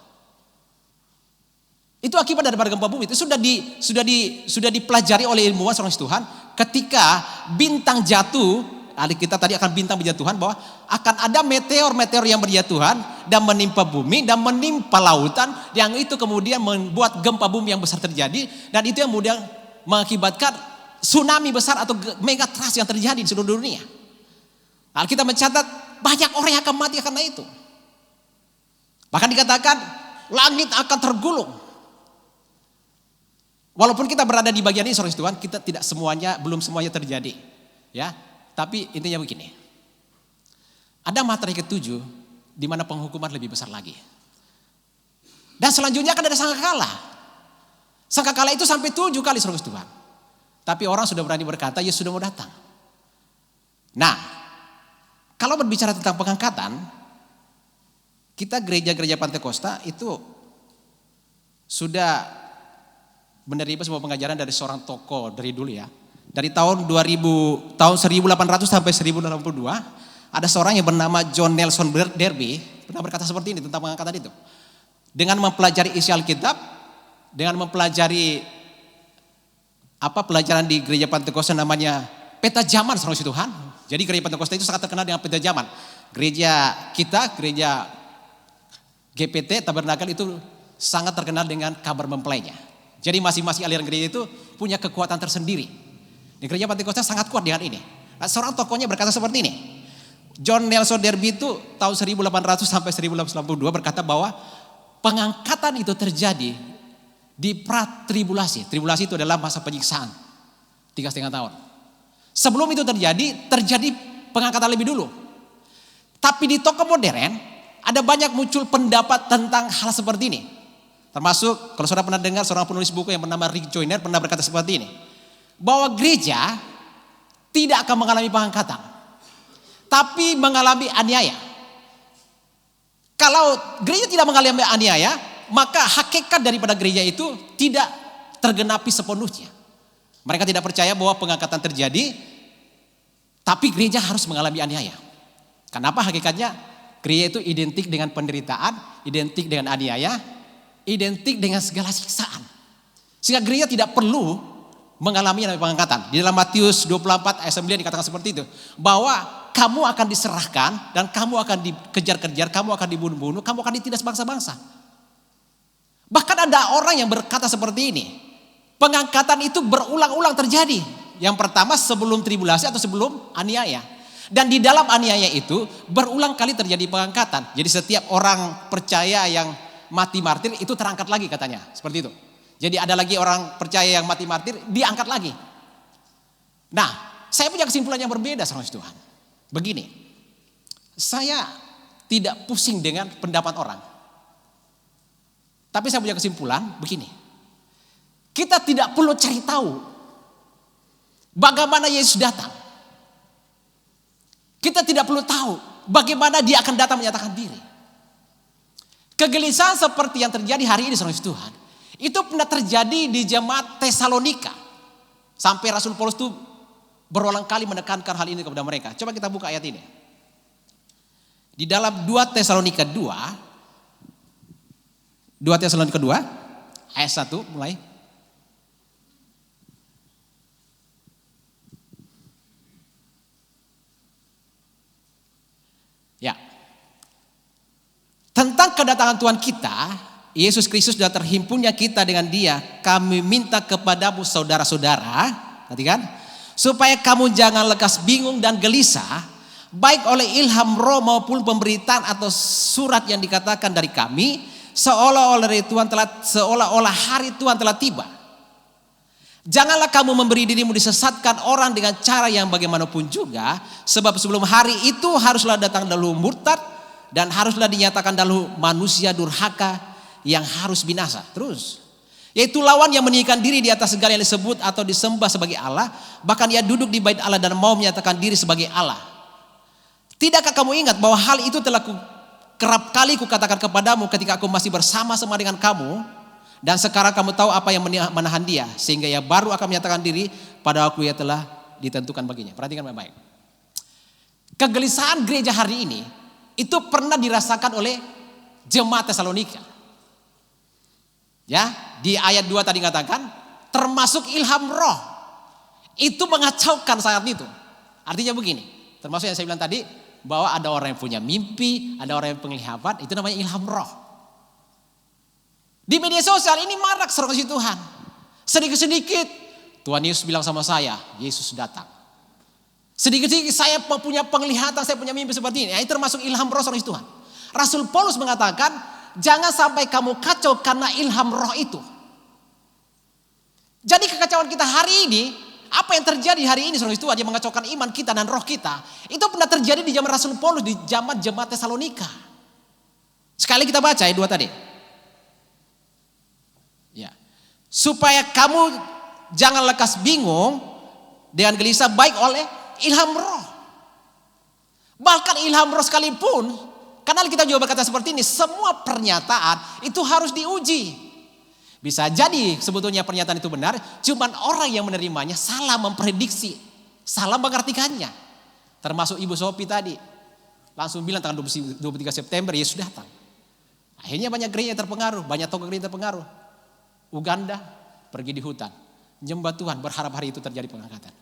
Itu akibat daripada gempa bumi. Itu sudah dipelajari oleh ilmuwan saudara Tuhan. Ketika bintang jatuh, kita tadi akan bintang berjatuhan, bahwa akan ada meteor-meteor yang berjatuhan dan menimpa bumi dan menimpa lautan, yang itu kemudian membuat gempa bumi yang besar terjadi, dan itu yang kemudian mengakibatkan tsunami besar atau megatrust yang terjadi di seluruh dunia. Alkitab mencatat banyak orang yang akan mati karena itu. Bahkan dikatakan langit akan tergulung. Walaupun kita berada di bagian ini saudara Tuhan, kita tidak semuanya, belum semuanya terjadi. Ya, tapi intinya begini. Ada materai ke-7 di mana penghukuman lebih besar lagi. Dan selanjutnya akan ada sangkakala. Sangkakala itu sampai 7 kali saudara Tuhan. Tapi orang sudah berani berkata, Yesus sudah mau datang. Nah, kalau berbicara tentang pengangkatan, kita gereja-gereja Pantekosta itu sudah menerima sebuah pengajaran dari seorang tokoh dari dulu ya. Dari tahun 1800 sampai 1082, ada seorang yang bernama John Nelson Darby pernah berkata seperti ini tentang pengangkatan itu. Dengan mempelajari isi Alkitab, dengan mempelajari pelajaran di gereja Pantekosta namanya peta zaman saudara Tuhan. Jadi gereja Pantekosta itu sangat terkenal dengan peta zaman. Gereja kita, gereja GPT, Tabernakel itu sangat terkenal dengan kabar mempelainya. Jadi masing-masing aliran gereja itu punya kekuatan tersendiri. Di gereja Pentakosta sangat kuat dengan ini. Nah, seorang tokohnya berkata seperti ini. John Nelson Darby itu tahun 1800 sampai 1892 berkata bahwa pengangkatan itu terjadi di pra-tribulasi. Tribulasi itu adalah masa penyiksaan 3,5 tahun. Sebelum itu terjadi pengangkatan lebih dulu. Tapi di tokoh modern ada banyak muncul pendapat tentang hal seperti ini. Termasuk kalau saudara pernah dengar seorang penulis buku yang bernama Rick Joyner pernah berkata seperti ini. Bahwa gereja tidak akan mengalami pengangkatan, tapi mengalami aniaya. Kalau gereja tidak mengalami aniaya, maka hakikat daripada gereja itu tidak tergenapi sepenuhnya. Mereka tidak percaya bahwa pengangkatan terjadi, tapi gereja harus mengalami aniaya. Kenapa hakikatnya? Gereja itu identik dengan penderitaan, identik dengan aniaya, identik dengan segala siksaan. Sehingga gereja tidak perlu mengalami pengangkatan. Di dalam Matius 24 ayat 9 dikatakan seperti itu. Bahwa kamu akan diserahkan dan kamu akan dikejar-kejar, kamu akan dibunuh-bunuh, kamu akan ditindas bangsa-bangsa. Bahkan ada orang yang berkata seperti ini. Pengangkatan itu berulang-ulang terjadi. Yang pertama sebelum tribulasi atau sebelum aniaya. Dan di dalam aniaya itu berulang kali terjadi pengangkatan. Jadi setiap orang percaya yang mati martir itu terangkat lagi katanya. Seperti itu. Jadi ada lagi orang percaya yang mati martir, diangkat lagi. Nah, saya punya kesimpulan yang berbeda sama Tuhan. Begini, saya tidak pusing dengan pendapat orang. Tapi saya punya kesimpulan begini. Kita tidak perlu cari tahu bagaimana Yesus datang. Kita tidak perlu tahu bagaimana dia akan datang menyatakan diri. Kegelisahan seperti yang terjadi hari ini sama Tuhan. Itu pernah terjadi di jemaat Tesalonika. Sampai Rasul Paulus itu berulang kali menekankan hal ini kepada mereka. Coba kita buka ayat ini. Di dalam 2 Tesalonika 2 Tesalonika 2 ayat 1 mulai. Ya. Tentang kedatangan Tuhan kita Yesus Kristus sudah terhimpunnya kita dengan dia. Kami minta kepadamu saudara-saudara, perhatikan, supaya kamu jangan lekas bingung dan gelisah, baik oleh ilham roh maupun pemberitaan atau surat yang dikatakan dari kami, seolah-olah hari Tuhan telah tiba. Janganlah kamu memberi dirimu disesatkan orang dengan cara yang bagaimanapun juga, sebab sebelum hari itu haruslah datang dahulu murtad dan haruslah dinyatakan dahulu manusia durhaka yang harus binasa. Terus, yaitu lawan yang meninggikan diri di atas segala yang disebut atau disembah sebagai Allah, bahkan ia duduk di bait Allah dan mau menyatakan diri sebagai Allah. Tidakkah kamu ingat bahwa hal itu telah kerap kali kukatakan kepadamu ketika aku masih bersama-sama dengan kamu, dan sekarang kamu tahu apa yang menahan dia, sehingga ia baru akan menyatakan diri pada aku yang telah ditentukan baginya. Perhatikan baik-baik. Kegelisahan gereja hari ini itu pernah dirasakan oleh jemaat Tesalonika. Ya, di ayat 2 tadi katakan termasuk ilham roh. Itu mengacaukan saat itu. Artinya begini, termasuk yang saya bilang tadi bahwa ada orang yang punya mimpi, ada orang yang penglihatan, itu namanya ilham roh. Di media sosial ini marak seru kasih Tuhan. Sedikit-sedikit Tuhan Yesus bilang sama saya, Yesus datang. Sedikit-sedikit saya punya penglihatan, saya punya mimpi seperti ini. Ini termasuk ilham roh seru kasih Tuhan. Rasul Paulus mengatakan, jangan sampai kamu kacau karena ilham roh itu. Jadi kekacauan kita hari ini, apa yang terjadi hari ini saudara Tuhan yang mengacaukan iman kita dan roh kita, itu pernah terjadi di zaman Rasul Paulus, di zaman jemaat Tesalonika. Sekali kita baca ayat 2 tadi. Ya. Supaya kamu jangan lekas bingung dengan gelisah baik oleh ilham roh. Bahkan ilham roh sekalipun, karena kita juga berkata seperti ini, semua pernyataan itu harus diuji. Bisa jadi sebetulnya pernyataan itu benar, cuman orang yang menerimanya salah memprediksi, salah mengartikannya. Termasuk Ibu Sophie tadi, langsung bilang tanggal 23 September Yesus datang. Akhirnya banyak gereja yang terpengaruh, banyak tokoh gereja yang terpengaruh. Uganda pergi di hutan, nyembah Tuhan, berharap hari itu terjadi pengangkatan.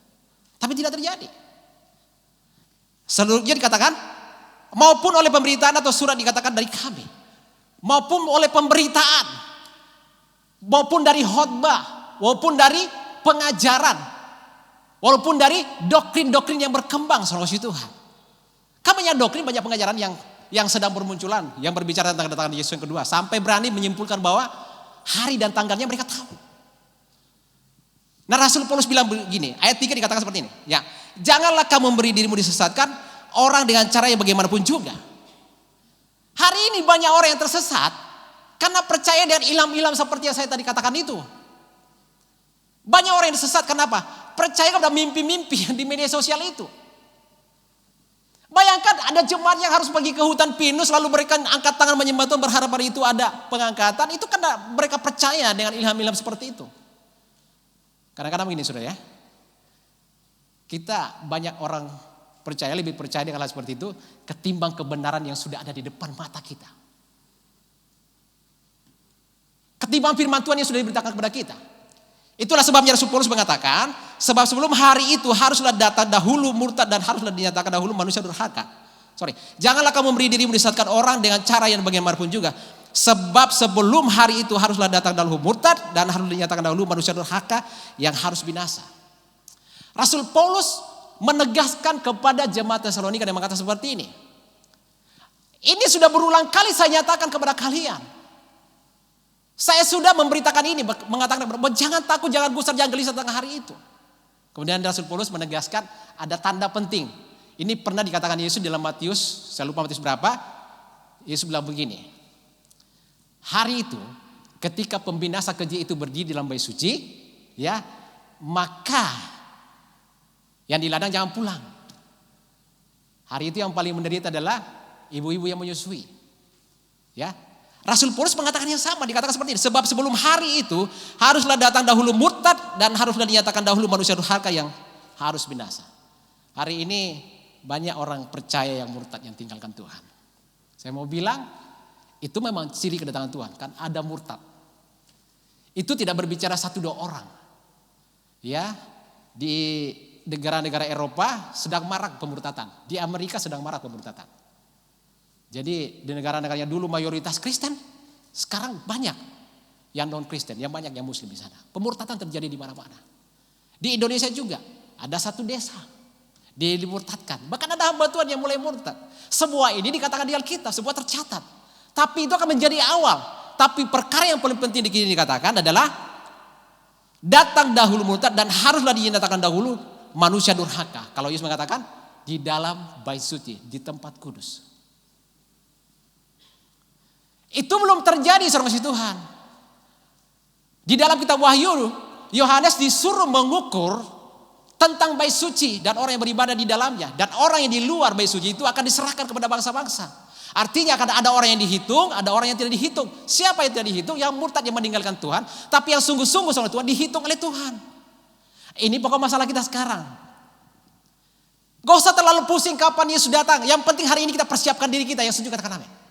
Tapi tidak terjadi. Seluruhnya dikatakan, maupun oleh pemberitaan atau surat dikatakan dari kami, maupun oleh pemberitaan, maupun dari khotbah, maupun dari pengajaran. Walaupun dari doktrin-doktrin yang berkembang, saudara Tuhan. Kan banyak doktrin, banyak pengajaran yang sedang bermunculan, yang berbicara tentang kedatangan Yesus yang kedua, sampai berani menyimpulkan bahwa hari dan tanggalnya mereka tahu. Nah, Rasul Paulus bilang begini, ayat 3 dikatakan seperti ini, ya, janganlah kamu memberi dirimu disesatkan orang dengan cara yang bagaimanapun juga. Hari ini banyak orang yang tersesat karena percaya dengan ilham-ilham seperti yang saya tadi katakan itu. Banyak orang yang tersesat kenapa? Percaya kepada mimpi-mimpi yang di media sosial itu. Bayangkan ada jemaat yang harus pergi ke hutan pinus lalu mereka angkat tangan menyembah Tuhan berharap hari itu ada pengangkatan. Itu karena mereka percaya dengan ilham-ilham seperti itu. Kadang-kadang begini saudara ya. Kita banyak orang percaya, lebih percaya dengan hal seperti itu ketimbang kebenaran yang sudah ada di depan mata kita. Ketimbang firman Tuhan yang sudah diberitakan kepada kita. Itulah sebabnya Rasul Paulus mengatakan, sebab sebelum hari itu haruslah datang dahulu murtad dan haruslah dinyatakan dahulu manusia durhaka. Janganlah kamu memberi dirimu disesatkan orang dengan cara yang bagaimanapun juga. Sebab sebelum hari itu haruslah datang dahulu murtad dan harus dinyatakan dahulu manusia durhaka yang harus binasa. Rasul Paulus menegaskan kepada jemaat Tesalonika dan mengatakan seperti ini. Ini sudah berulang kali saya nyatakan kepada kalian. Saya sudah memberitakan ini, mengatakan jangan takut, jangan gusar, jangan gelisah tentang hari itu. Kemudian Rasul Paulus menegaskan ada tanda penting. Ini pernah dikatakan Yesus dalam Matius, saya lupa Matius berapa. Yesus bilang begini. Hari itu ketika pembinasa keji itu berdiri dalam bait suci, ya, maka yang di ladang jangan pulang. Hari itu yang paling menderita adalah ibu-ibu yang menyusui. Ya. Rasul Paulus mengatakan yang sama, dikatakan seperti ini. Sebab sebelum hari itu haruslah datang dahulu murtad dan haruslah dinyatakan dahulu manusia durhaka yang harus binasa. Hari ini banyak orang percaya yang murtad yang tinggalkan Tuhan. Saya mau bilang itu memang ciri kedatangan Tuhan, kan ada murtad. Itu tidak berbicara 1-2 orang. Ya, di negara-negara Eropa sedang marak pemurtatan, di Amerika sedang marak pemurtatan. Jadi di negara-negara yang dulu mayoritas Kristen, sekarang banyak yang non Kristen, yang banyak yang Muslim di sana. Pemurtatan terjadi di mana-mana. Di Indonesia juga ada satu desa dimurtadkan. Bahkan ada hamba Tuhan yang mulai murtad. Semua ini dikatakan di Alkitab, semua tercatat. Tapi itu akan menjadi awal. Tapi perkara yang paling penting dikatakan adalah datang dahulu murtad dan haruslah dinyatakan dahulu manusia durhaka. Kalau Yesus mengatakan di dalam bait suci, di tempat kudus. Itu belum terjadi saudara kasih Tuhan. Di dalam kitab Wahyu, Yohanes disuruh mengukur tentang bait suci dan orang yang beribadah di dalamnya. Dan orang yang di luar bait suci itu akan diserahkan kepada bangsa-bangsa. Artinya akan ada orang yang dihitung, ada orang yang tidak dihitung. Siapa yang tidak dihitung? Yang murtad yang meninggalkan Tuhan. Tapi yang sungguh-sungguh sama Tuhan dihitung oleh Tuhan. Ini pokok masalah kita sekarang. Gak usah terlalu pusing kapan Yesus datang. Yang penting hari ini kita persiapkan diri kita. Yang setuju katakan amin.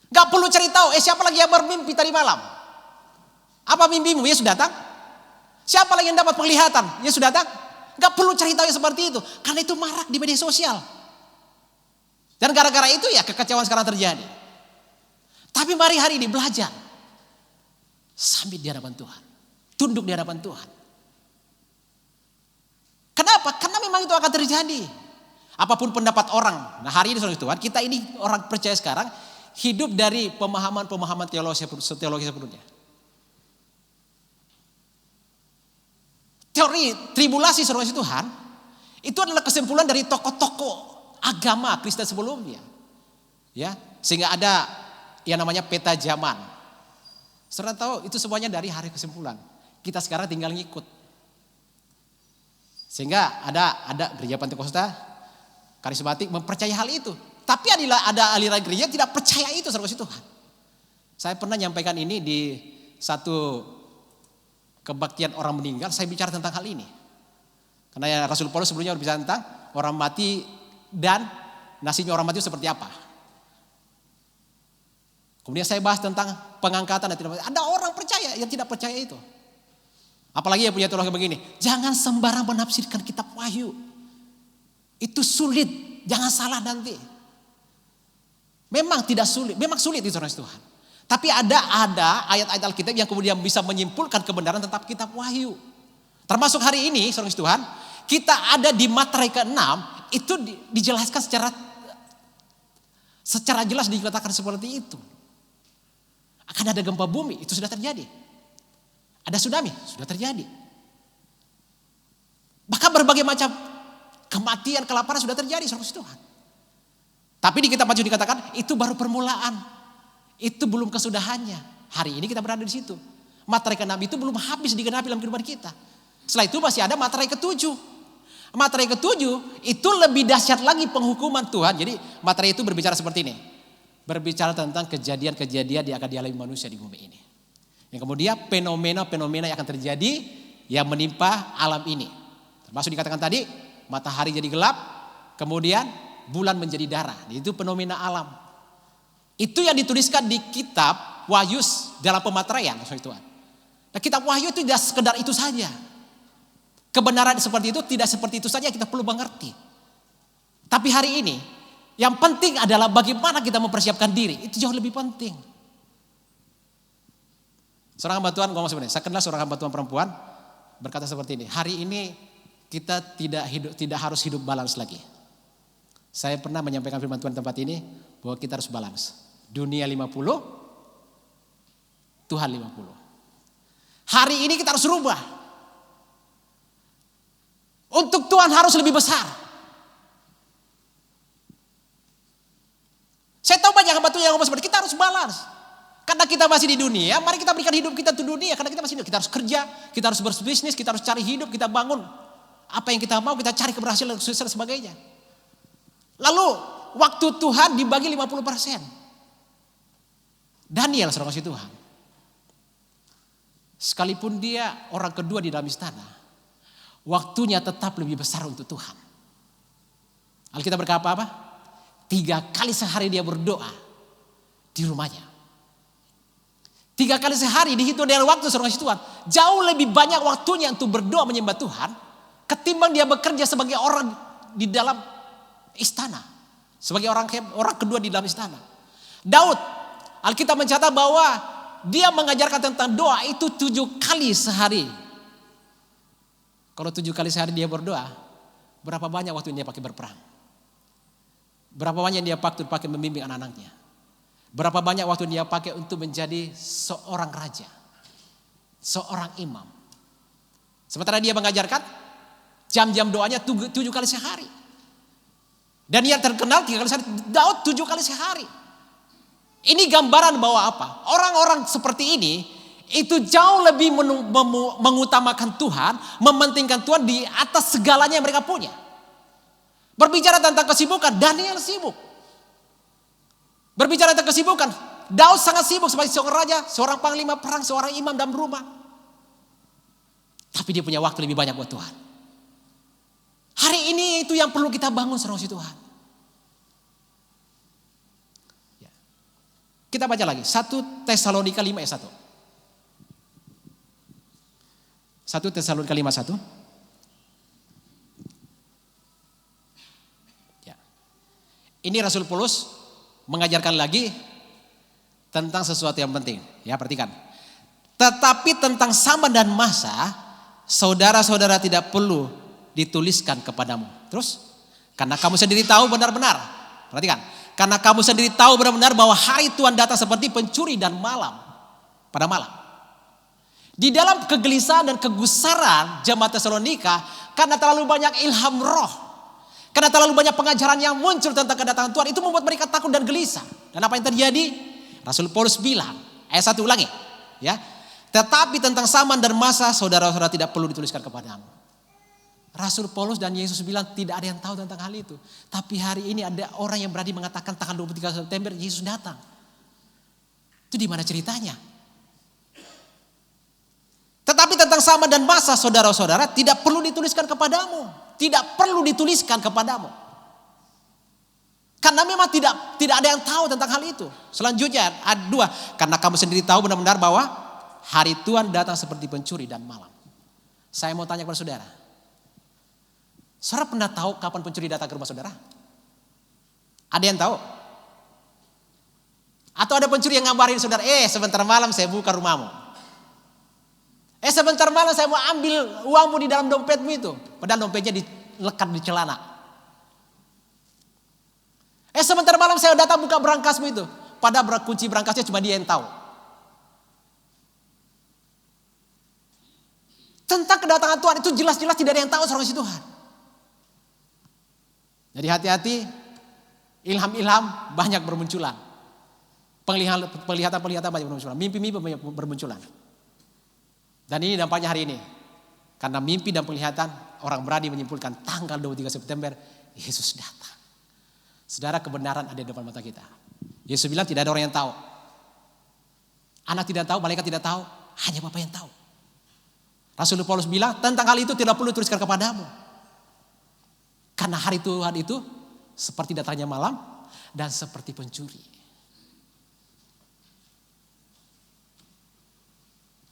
Gak perlu cari tahu, siapa lagi yang bermimpi tadi malam? Apa mimpimu? Yesus datang? Siapa lagi yang dapat penglihatan? Yesus datang? Gak perlu cari tahu yang seperti itu. Karena itu marak di media sosial. Dan gara-gara itu ya kekacauan sekarang terjadi. Tapi mari hari ini belajar. Sambil di hadapan Tuhan. Tunduk di hadapan Tuhan. Kenapa? Karena memang itu akan terjadi. Apapun pendapat orang. Nah hari ini saudara Tuhan, kita ini orang percaya sekarang hidup dari pemahaman teologi sebelumnya. Teori tribulasi saudara Tuhan itu adalah kesimpulan dari tokoh-tokoh agama Kristen sebelumnya. Ya, sehingga ada yang namanya peta zaman. Saudara tahu itu semuanya dari hari kesimpulan. Kita sekarang tinggal ngikut. Sehingga ada gereja Pentakosta karismatik mempercayai hal itu. Tapi ada aliran gereja yang tidak percaya itu saudara Tuhan. Saya pernah nyampaikan ini di satu kebaktian orang meninggal, saya bicara tentang hal ini. Karena Rasul Paulus sebelumnya berbicara tentang orang mati dan nasibnya orang mati itu seperti apa. Kemudian saya bahas tentang pengangkatan dan tidak. Ada orang percaya yang tidak percaya itu. Apalagi yang punya teologi begini, jangan sembarang menafsirkan kitab Wahyu. Itu sulit, jangan salah nanti. Memang tidak sulit, memang sulit itu saudara Tuhan. Tapi ada ayat-ayat Alkitab yang kemudian bisa menyimpulkan kebenaran tentang kitab Wahyu. Termasuk hari ini, saudara Tuhan, kita ada di materai ke-6, itu dijelaskan secara jelas dikatakan seperti itu. Akan ada gempa bumi, itu sudah terjadi. Ada tsunami, sudah terjadi. Bahkan berbagai macam kematian, kelaparan sudah terjadi, saudara Tuhan. Tapi di kitab Wahyu dikatakan itu baru permulaan. Itu belum kesudahannya. Hari ini kita berada di situ. Materai ke-6 itu belum habis digenapi dalam kehidupan kita. Setelah itu masih ada materai ke-7. Materai ke-7 itu lebih dahsyat lagi penghukuman Tuhan. Jadi materai itu berbicara seperti ini. Berbicara tentang kejadian-kejadian yang akan dialami manusia di bumi ini. Yang kemudian fenomena-fenomena yang akan terjadi yang menimpa alam ini. Termasuk dikatakan tadi, matahari jadi gelap, kemudian bulan menjadi darah. Itu fenomena alam. Itu yang dituliskan di kitab Wahyu dalam pemateraian. Nah, kitab Wahyu itu tidak sekedar itu saja. Kebenaran seperti itu tidak seperti itu saja kita perlu mengerti. Tapi hari ini yang penting adalah bagaimana kita mempersiapkan diri. Itu jauh lebih penting. Seorang hamba Tuhan ngomong sebenarnya. Saya kenal seorang hamba Tuhan perempuan berkata seperti ini. Hari ini kita tidak harus hidup balance lagi. Saya pernah menyampaikan firman Tuhan di tempat ini bahwa kita harus balance. Dunia 50, Tuhan 50. Hari ini kita harus rubah. Untuk Tuhan harus lebih besar. Saya tahu banyak hamba Tuhan yang ngomong seperti kita harus balance. Karena kita masih di dunia, mari kita berikan hidup kita untuk dunia. Karena kita masih hidup, kita harus kerja, kita harus berbisnis, kita harus cari hidup, kita bangun. Apa yang kita mau, kita cari keberhasilan, sukses dan sebagainya. Lalu waktu Tuhan dibagi 50%. Daniel seorang kasih Tuhan. Sekalipun dia orang kedua di dalam istana, waktunya tetap lebih besar untuk Tuhan. Alkitab berkata apa? 3 kali sehari dia berdoa di rumahnya. 3 kali sehari dihitung dengan waktu seorang kasih Tuhan. Jauh lebih banyak waktunya untuk berdoa menyembah Tuhan ketimbang dia bekerja sebagai orang di dalam istana. Sebagai orang kedua di dalam istana. Daud, Alkitab mencatat bahwa dia mengajarkan tentang doa itu 7 kali sehari. Kalau 7 kali sehari dia berdoa, berapa banyak waktu dia pakai berperang? Berapa banyak dia pakai membimbing anak-anaknya? Berapa banyak waktu dia pakai untuk menjadi seorang raja? Seorang imam. Sementara dia mengajarkan jam-jam doanya 7 kali sehari. Dan yang terkenal 3 kali sehari, Daud 7 kali sehari. Ini gambaran bahwa apa? Orang-orang seperti ini itu jauh lebih mengutamakan Tuhan, mementingkan Tuhan di atas segalanya yang mereka punya. Berbicara tentang kesibukan, Daniel sibuk. Berbicara tentang kesibukan, Daud sangat sibuk sebagai seorang raja, seorang panglima perang, seorang imam dalam rumah. Tapi dia punya waktu lebih banyak buat Tuhan. Hari ini itu yang perlu kita bangun saudara Tuhan. Ya. Kita baca lagi 1 Tesalonika 5 ayat 1. 1 Tesalonika 5 ayat 1. Ya. Ini Rasul Paulus mengajarkan lagi tentang sesuatu yang penting. Ya, perhatikan. Tetapi tentang zaman dan masa, saudara-saudara tidak perlu dituliskan kepadamu. Terus, karena kamu sendiri tahu benar-benar. Perhatikan. Karena kamu sendiri tahu benar-benar bahwa hari Tuhan datang seperti pencuri dan malam. Pada malam. Di dalam kegelisahan dan kegusaran jemaat Tesalonika, karena terlalu banyak ilham roh, karena terlalu banyak pengajaran yang muncul tentang kedatangan Tuhan, itu membuat mereka takut dan gelisah. Dan apa yang terjadi? Rasul Paulus bilang, ayat 1 ulangi, ya. Tetapi tentang zaman dan masa, saudara-saudara tidak perlu dituliskan kepadamu. Rasul Paulus dan Yesus bilang tidak ada yang tahu tentang hal itu. Tapi hari ini ada orang yang berani mengatakan tanggal 23 September Yesus datang. Itu di mana ceritanya? Tetapi tentang zaman dan masa, saudara-saudara tidak perlu dituliskan kepadamu. Tidak perlu dituliskan kepadamu. Karena memang tidak ada yang tahu tentang hal itu. Selanjutnya ayat 2. Karena kamu sendiri tahu benar-benar bahwa hari Tuhan datang seperti pencuri dan malam. Saya mau tanya kepada saudara. Saudara pernah tahu kapan pencuri datang ke rumah saudara? Ada yang tahu? Atau ada pencuri yang ngabarin saudara, sebentar malam saya buka rumahmu. Sebentar malam saya mau ambil uangmu di dalam dompetmu itu. Padahal dompetnya dilekat di celana. Sebentar malam saya datang buka berangkasmu itu. Padahal kunci berangkasnya cuma dia yang tahu. Tentang kedatangan Tuhan itu jelas-jelas tidak ada yang tahu seorang isi Tuhan. Jadi hati-hati, ilham-ilham banyak bermunculan. Penglihatan-penglihatan banyak bermunculan. Mimpi-mimpi banyak bermunculan. Dan ini dampaknya hari ini. Karena mimpi dan penglihatan, orang berani menyimpulkan tanggal 23 September, Yesus datang. Saudara, kebenaran ada di depan mata kita. Yesus bilang tidak ada orang yang tahu. Anak tidak tahu, malaikat tidak tahu, hanya Bapa yang tahu. Rasul Paulus bilang tentang hal itu tidak perlu tuliskan kepadamu. Karena hari Tuhan itu seperti datangnya malam dan seperti pencuri.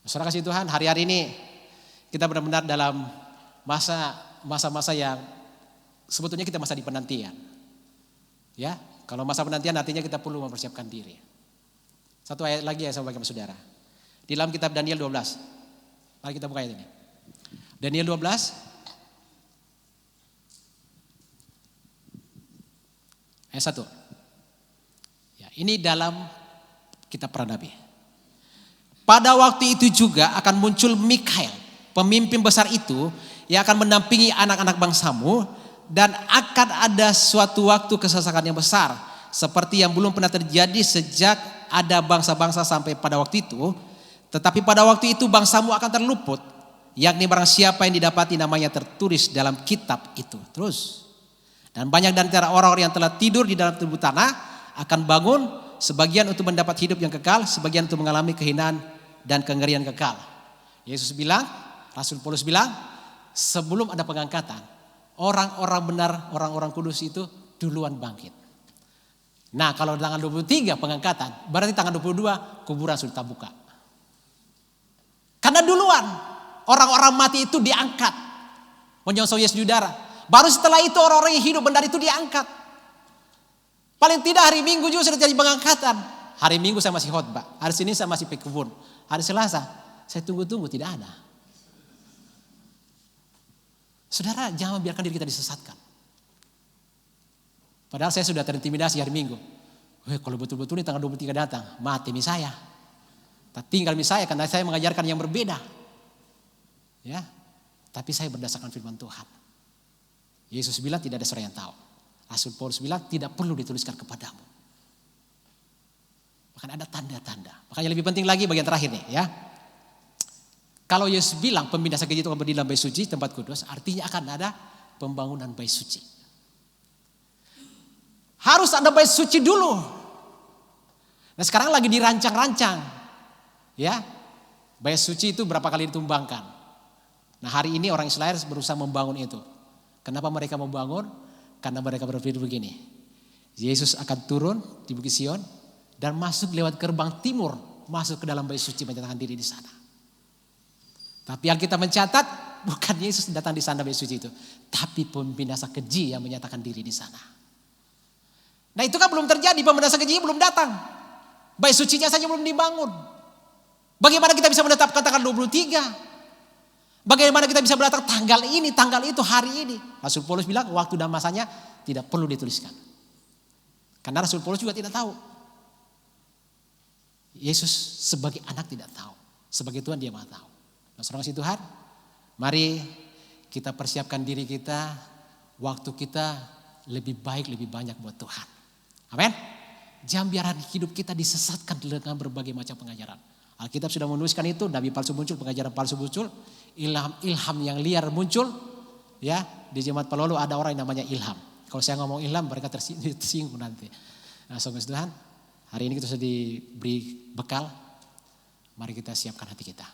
Saudara kasih Tuhan, hari-hari ini kita benar-benar dalam masa-masa yang sebetulnya kita masa di penantian. Ya, kalau masa penantian artinya kita perlu mempersiapkan diri. Satu ayat lagi yang saya bagi kepada saudara. Di dalam kitab Daniel 12. Mari kita buka ayat ini. Daniel 12. Ayat 1. Ya, ini dalam kitab para nabi. Pada waktu itu juga akan muncul Mikael, pemimpin besar itu yang akan mendampingi anak-anak bangsamu, dan akan ada suatu waktu kesesakan yang besar seperti yang belum pernah terjadi sejak ada bangsa-bangsa sampai pada waktu itu. Tetapi pada waktu itu bangsamu akan terluput, yakni barang siapa yang didapati namanya tertulis dalam kitab itu. Terus, dan banyak dari antara orang-orang yang telah tidur di dalam tubuh tanah akan bangun, sebagian untuk mendapat hidup yang kekal, sebagian untuk mengalami kehinaan dan kengerian kekal. Yesus bilang, Rasul Paulus bilang, sebelum ada pengangkatan, orang-orang benar, orang-orang kudus itu duluan bangkit. Nah, kalau tanggal 23 pengangkatan, berarti tanggal 22 kuburan sudah terbuka. Karena duluan orang-orang mati itu diangkat menyongsong Yesus di udara. Baru setelah itu orang-orang yang hidup benar itu diangkat. Paling tidak hari Minggu juga sudah terjadi pengangkatan. Hari Minggu saya masih khotbah, hari Senin saya masih pergi kebun, hari Selasa saya tunggu-tunggu tidak ada. Saudara, jangan biarkan diri kita disesatkan. Padahal saya sudah terintimidasi hari Minggu. Kalau betul-betul ini tanggal 23 datang, mati mi saya. Tak tinggal mi saya karena saya mengajarkan yang berbeda. Ya, tapi saya berdasarkan firman Tuhan. Yesus bilang tidak ada seorang yang tahu. Rasul Paulus bilang tidak perlu dituliskan kepadamu. Bahkan ada tanda-tanda. Makanya lebih penting lagi bagian terakhir nih ya. Kalau Yesus bilang pemindah keji itu akan berdiri dalam bait suci, tempat kudus, artinya akan ada pembangunan bait suci. Harus ada bait suci dulu. Nah sekarang lagi dirancang-rancang. Ya, bait suci itu berapa kali ditumbangkan. Nah hari ini orang Israel berusaha membangun itu. Kenapa mereka membangun? Karena mereka berpikir begini. Yesus akan turun di Bukit Sion dan masuk lewat gerbang timur, masuk ke dalam bait suci menyatakan diri di sana. Tapi Alkitab mencatat bukan Yesus datang di sana bait suci itu, tapi pembinasa keji yang menyatakan diri di sana. Nah itu kan belum terjadi, pembinasa keji belum datang. Bait sucinya saja belum dibangun. Bagaimana kita bisa menetapkan tanggal 23? Bagaimana kita bisa menetapkan tanggal ini, tanggal itu, hari ini? Rasul Paulus bilang waktu dan masanya tidak perlu dituliskan. Karena Rasul Paulus juga tidak tahu. Yesus sebagai anak tidak tahu. Sebagai Tuhan dia maha tahu. Nah saudara kasih Tuhan, mari kita persiapkan diri kita, waktu kita lebih baik, lebih banyak buat Tuhan. Amin. Jangan biarkan hidup kita disesatkan dengan berbagai macam pengajaran. Alkitab sudah menuliskan itu, nabi palsu muncul, pengajaran palsu muncul, ilham yang liar muncul. Ya, di jemaat Pelolo ada orang yang namanya Ilham. Kalau saya ngomong ilham, mereka tersinggung nanti. Nah, saudara Tuhan, hari ini kita sudah diberi bekal. Mari kita siapkan hati kita.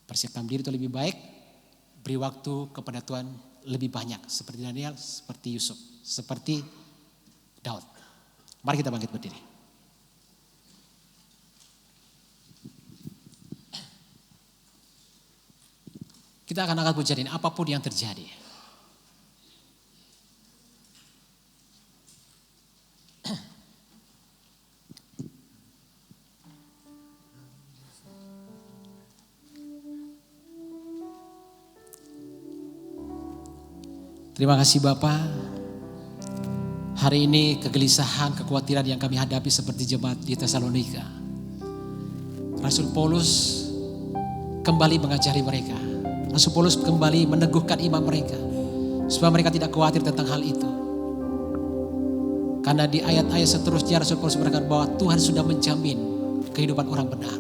Persiapkan diri itu lebih baik, beri waktu kepada Tuhan lebih banyak. Seperti Daniel, seperti Yusuf, seperti Daud. Mari kita bangkit berdiri. Kita akan angkat pujian ini apapun yang terjadi. Terima kasih Bapa. Hari ini kegelisahan, kekhawatiran yang kami hadapi seperti jemaat di Tesalonika. Rasul Paulus kembali mengajari mereka. Rasul Paulus kembali meneguhkan iman mereka. Supaya mereka tidak khawatir tentang hal itu. Karena di ayat-ayat seterusnya Rasul Paulus berkata bahwa Tuhan sudah menjamin kehidupan orang benar.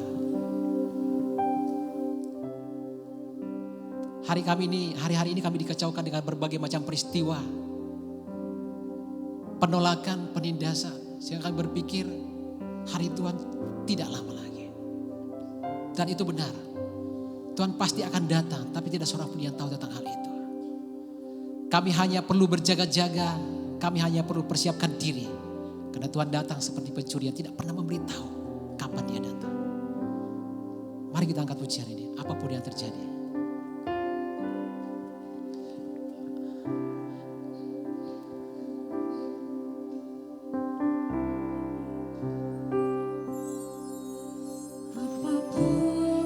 Hari-hari ini kami dikacaukan dengan berbagai macam peristiwa. Penolakan, penindasan. Sehingga kami berpikir hari Tuhan tidak lama lagi. Dan itu benar. Tuhan pasti akan datang, tapi tidak seorang pun yang tahu tentang hal itu. Kami hanya perlu berjaga-jaga, kami hanya perlu persiapkan diri. Karena Tuhan datang seperti pencuri yang tidak pernah memberitahu kapan dia datang. Mari kita angkat pujian ini, apapun yang terjadi.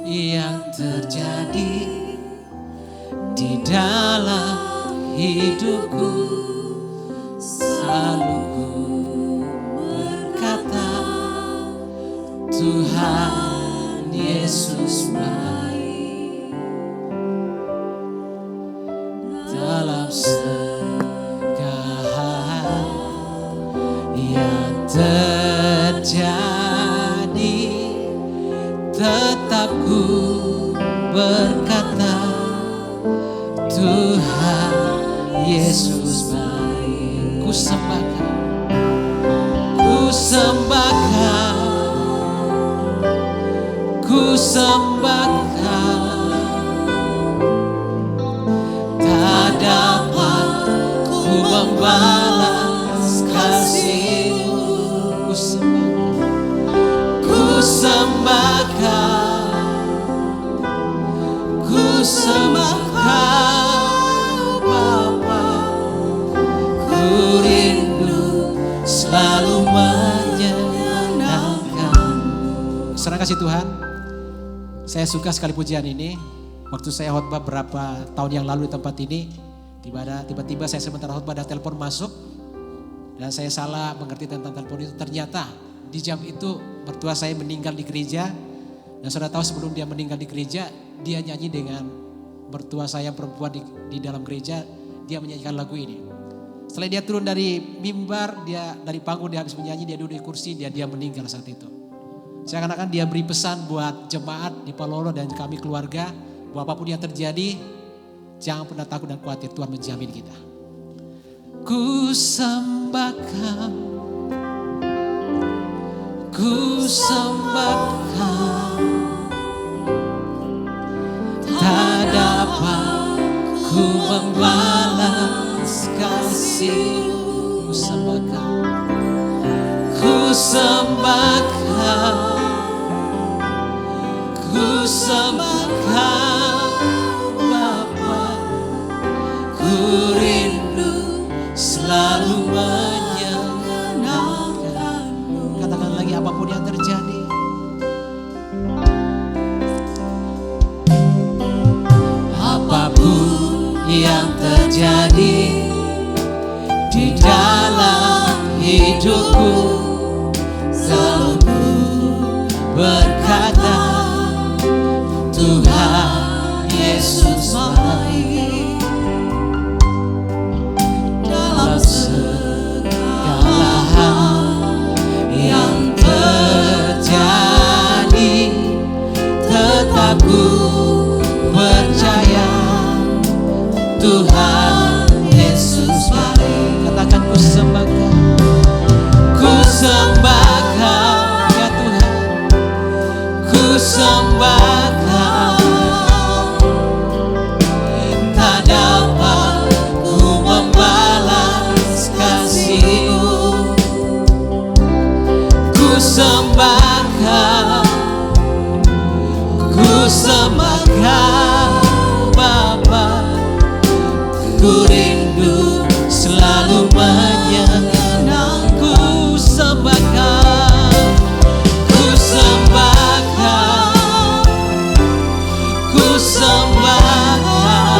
Yang terjadi di dalam hidupku, selalu ku berkata Tuhan Yesus baik. Dalam segala yang terjadi tetap ku berkata Tuhan Yesus baik. Ku sembahkan, ku sembahkan, ku sembahkan. Tak dapat ku membalas kasih-Mu. Ku sembahkan, ku sembahkan, ku sembahkan Bapa. Ku rindu selalu menyenangkan. Serah kasih Tuhan. Saya suka sekali pujian ini. Waktu saya khotbah berapa tahun yang lalu di tempat ini, tiba-tiba saya sementara khotbah ada telepon masuk dan saya salah mengerti tentang telepon itu. Ternyata di jam itu mertua saya meninggal di gereja. Dan saudara tahu sebelum dia meninggal di gereja, dia nyanyi dengan mertua saya perempuan di dalam gereja. Dia menyanyikan lagu ini. Setelah dia turun dari mimbar, dia dari panggung dia habis menyanyi, dia duduk di kursi, dia meninggal saat itu. Seakan-akan dia beri pesan buat jemaat di Palolo dan kami keluarga, bahwa apapun yang terjadi, jangan pernah takut dan khawatir, Tuhan menjamin kita. Ku sembahkan, ku sembahkan, tak dapat ku membalas kasih-Mu. Ku sembahkan, ku sembahkan, ku sembahkan Bapa. Ku rindu selalu menyenangkan-Mu. Katakan lagi, apapun yang terjadi, apapun yang terjadi di dalam hidupku, selalu ku berkata Tuhan Yesus baik. Dalam segala hal yang terjadi, tetap ku percaya Tuhan Yesus baik. Katakan, ku sembahkan, ku sembahkan ya Tuhan, ku sembahkan. Tak dapat ku membalas kasih-Mu. Ku sembahkan, ku sembahkan Bapa. Ku rindu selalu menyenangkan. Ku sembahkan, ku sembahkan, ku sembahkan.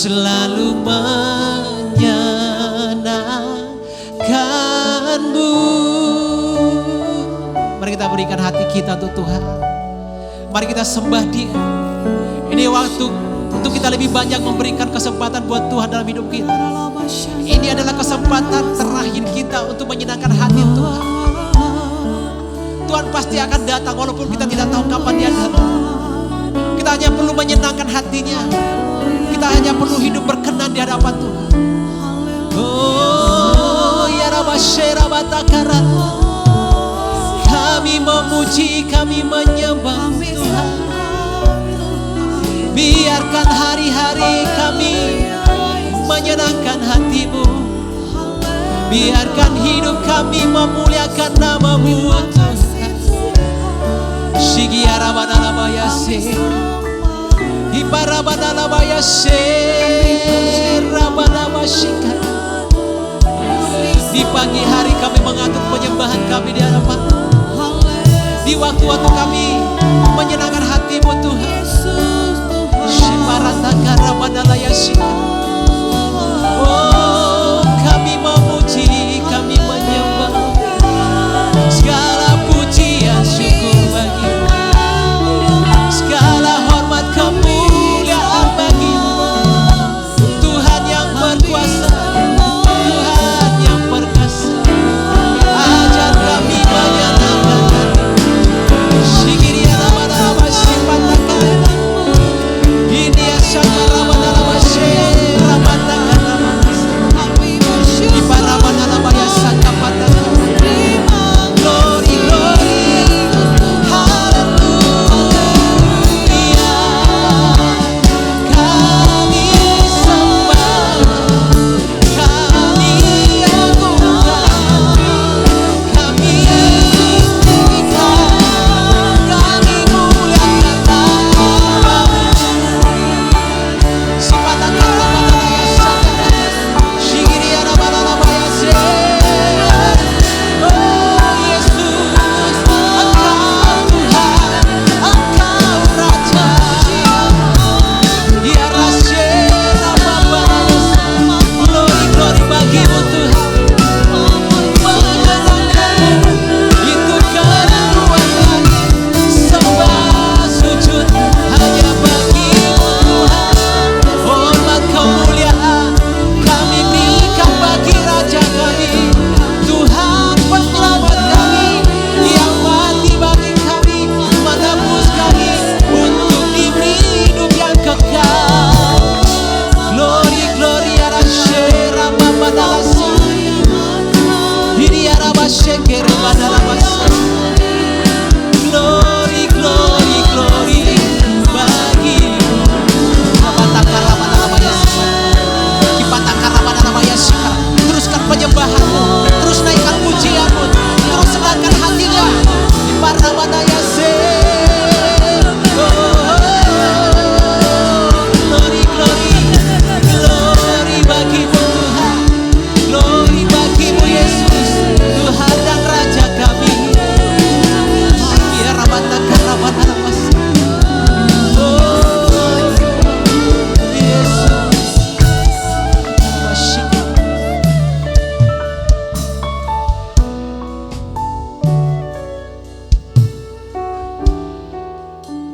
selalu menyenangkan-Mu. Mari kita berikan hati kita untuk Tuhan. Mari kita sembah Dia. Ini waktu untuk kita lebih banyak memberikan kesempatan buat Tuhan dalam hidup kita. Ini adalah kesempatan terakhir kita untuk menyenangkan hati Tuhan. Tuhan pasti akan datang walaupun kita tidak tahu kapan Dia datang. Kita hanya perlu menyenangkan hatinya. Kita hanya perlu hidup berkenan di hadapan Tuhan. Oh, ya Rabbashera Batakarat. Kami memuji, kami menyembah Tuhan. Biarkan hari-hari kami menyenangkan hati-Mu. Biarkan hidup kami memuliakan nama-Mu Tuhan. Shigiara Badalabayase Ibara Badalabayase Rabadabashika. Di pagi hari kami mengatur penyembahan kami di hadapan. Di waktu-waktu kami menyenangkan hati-Mu Tuhan. Shibarataka Rabadalayashika. Oh, kami memuji, kami menyembah. Segala pujian syukur bagi-Mu. Segala hormat kemuliaan bagi-Mu. Tuhan yang berkuasa, Tuhan yang perkasa. Ajar kami menyenangkan hati. Shigiria Ramadana Sipatakan. Ini asyaka Ramadana Ramadana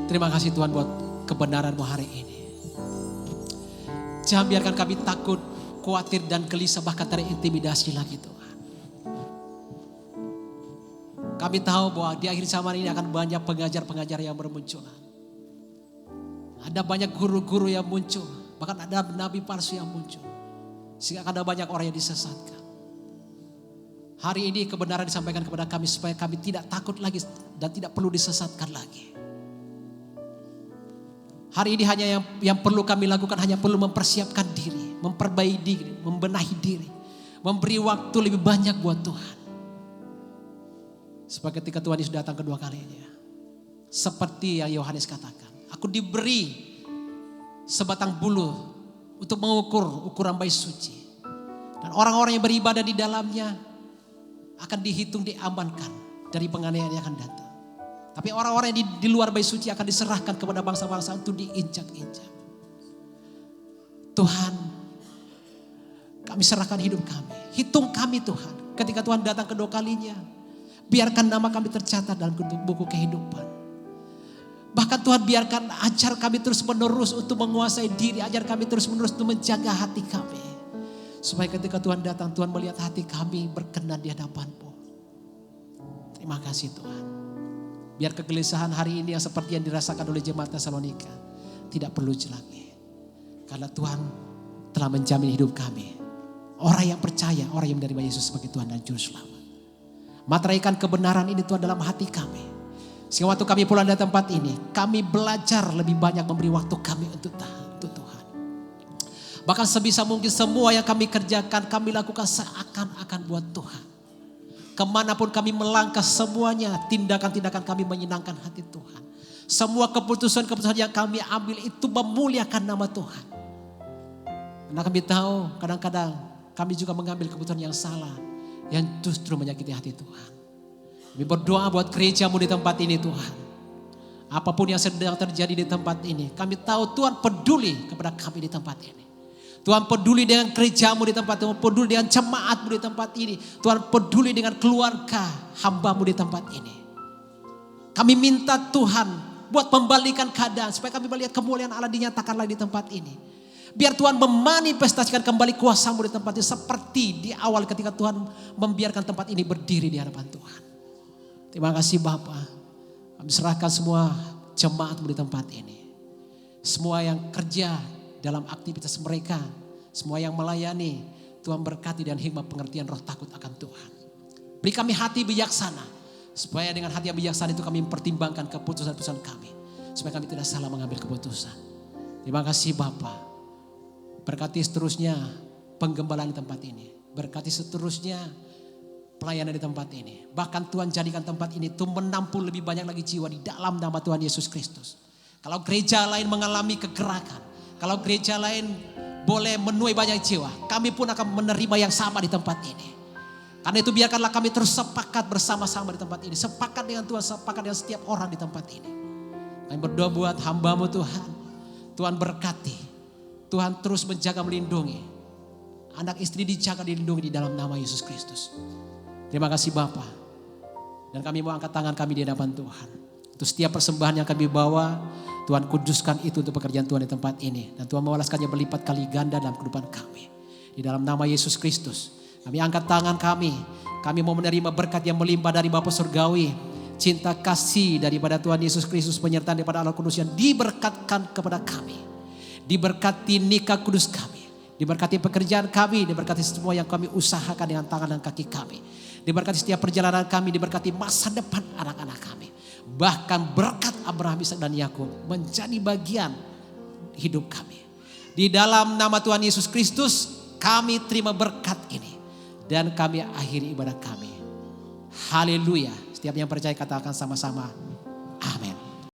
Terima kasih Tuhan buat kebenaran-Mu hari ini. Jangan biarkan kami takut, khawatir dan gelisah bahkan terintimidasi lagi Tuhan. Kami tahu bahwa di akhir zaman ini akan banyak pengajar-pengajar yang bermunculan. Ada banyak guru-guru yang muncul, bahkan ada nabi palsu yang muncul. Sehingga akan ada banyak orang yang disesatkan. Hari ini kebenaran disampaikan kepada kami supaya kami tidak takut lagi dan tidak perlu disesatkan lagi. Hari ini hanya yang perlu kami lakukan hanya perlu mempersiapkan diri, memperbaiki diri, membenahi diri, memberi waktu lebih banyak buat Tuhan. Supaya ketika Tuhan Yesus datang kedua kalinya, seperti yang Yohanes katakan, aku diberi sebatang bulu untuk mengukur ukuran bait suci. Dan orang-orang yang beribadah di dalamnya akan dihitung, diamankan dari penganiayaan yang akan datang. Tapi orang-orang yang di luar bait suci akan diserahkan kepada bangsa-bangsa untuk diinjak-injak. Tuhan, kami serahkan hidup kami. Hitung kami Tuhan. Ketika Tuhan datang kedua kalinya, biarkan nama kami tercatat dalam buku kehidupan. Bahkan Tuhan biarkan ajar kami terus menerus untuk menguasai diri. Ajar kami terus menerus untuk menjaga hati kami. Supaya ketika Tuhan datang, Tuhan melihat hati kami berkenan di hadapan-Mu. Terima kasih Tuhan. Biar kegelisahan hari ini yang seperti yang dirasakan oleh jemaat Tesalonika tidak perlu lagi. Karena Tuhan telah menjamin hidup kami. Orang yang percaya, orang yang menerima Yesus sebagai Tuhan dan Juru Selamat. Materaikan kebenaran ini Tuhan dalam hati kami. Sehingga waktu kami pulang dari tempat ini, kami belajar lebih banyak memberi waktu kami untuk Tuhan. Bahkan sebisa mungkin semua yang kami kerjakan, kami lakukan seakan-akan buat Tuhan. Kemanapun kami melangkah, semuanya tindakan-tindakan kami menyenangkan hati Tuhan. Semua keputusan-keputusan yang kami ambil itu memuliakan nama Tuhan. Karena kami tahu kadang-kadang kami juga mengambil keputusan yang salah, yang justru menyakiti hati Tuhan. Kami berdoa buat gereja-Mu di tempat ini Tuhan. Apapun yang sedang terjadi di tempat ini, kami tahu Tuhan peduli kepada kami di tempat ini. Tuhan peduli dengan gereja-Mu di tempat ini, peduli dengan jemaat-Mu di tempat ini. Tuhan peduli dengan keluarga hamba-Mu di tempat ini. Kami minta Tuhan buat membalikan keadaan supaya kami melihat kemuliaan Allah dinyatakan lagi di tempat ini. Biar Tuhan memanifestasikan kembali kuasa-Mu di tempat ini seperti di awal ketika Tuhan membiarkan tempat ini berdiri di hadapan Tuhan. Terima kasih Bapa. Kami serahkan semua jemaat-Mu di tempat ini. Semua yang kerja dalam aktivitas mereka, semua yang melayani, Tuhan berkati dan hikmat pengertian roh takut akan Tuhan. Beri kami hati bijaksana, supaya dengan hati yang bijaksana itu kami mempertimbangkan keputusan-keputusan kami. Supaya kami tidak salah mengambil keputusan. Terima kasih Bapa. Berkati seterusnya penggembalaan di tempat ini. Berkati seterusnya pelayanan di tempat ini. Bahkan Tuhan jadikan tempat ini tuh menampung lebih banyak lagi jiwa di dalam nama Tuhan Yesus Kristus. Kalau gereja lain mengalami kegerakan, kalau gereja lain boleh menuai banyak jiwa, kami pun akan menerima yang sama di tempat ini. Karena itu biarkanlah kami terus sepakat bersama-sama di tempat ini. Sepakat dengan Tuhan, sepakat dengan setiap orang di tempat ini. Kami berdoa buat hamba-Mu Tuhan. Tuhan berkati. Tuhan terus menjaga melindungi. Anak istri dijaga dilindungi di dalam nama Yesus Kristus. Terima kasih Bapa. Dan kami mau angkat tangan kami di hadapan Tuhan. Untuk setiap persembahan yang kami bawa, Tuhan kuduskan itu untuk pekerjaan Tuhan di tempat ini. Dan Tuhan membalaskannya berlipat kali ganda dalam kehidupan kami. Di dalam nama Yesus Kristus. Kami angkat tangan kami. Kami mau menerima berkat yang melimpah dari Bapa Surgawi. Cinta kasih daripada Tuhan Yesus Kristus. Penyertaan daripada Allah Kudus yang diberkatkan kepada kami. Diberkati nikah kudus kami. Diberkati pekerjaan kami. Diberkati semua yang kami usahakan dengan tangan dan kaki kami. Diberkati setiap perjalanan kami. Diberkati masa depan anak-anak kami. Bahkan berkat Abraham, Ishak dan Yakub menjadi bagian hidup kami. Di dalam nama Tuhan Yesus Kristus kami terima berkat ini. Dan kami akhiri ibadah kami. Haleluya. Setiap yang percaya katakan sama-sama.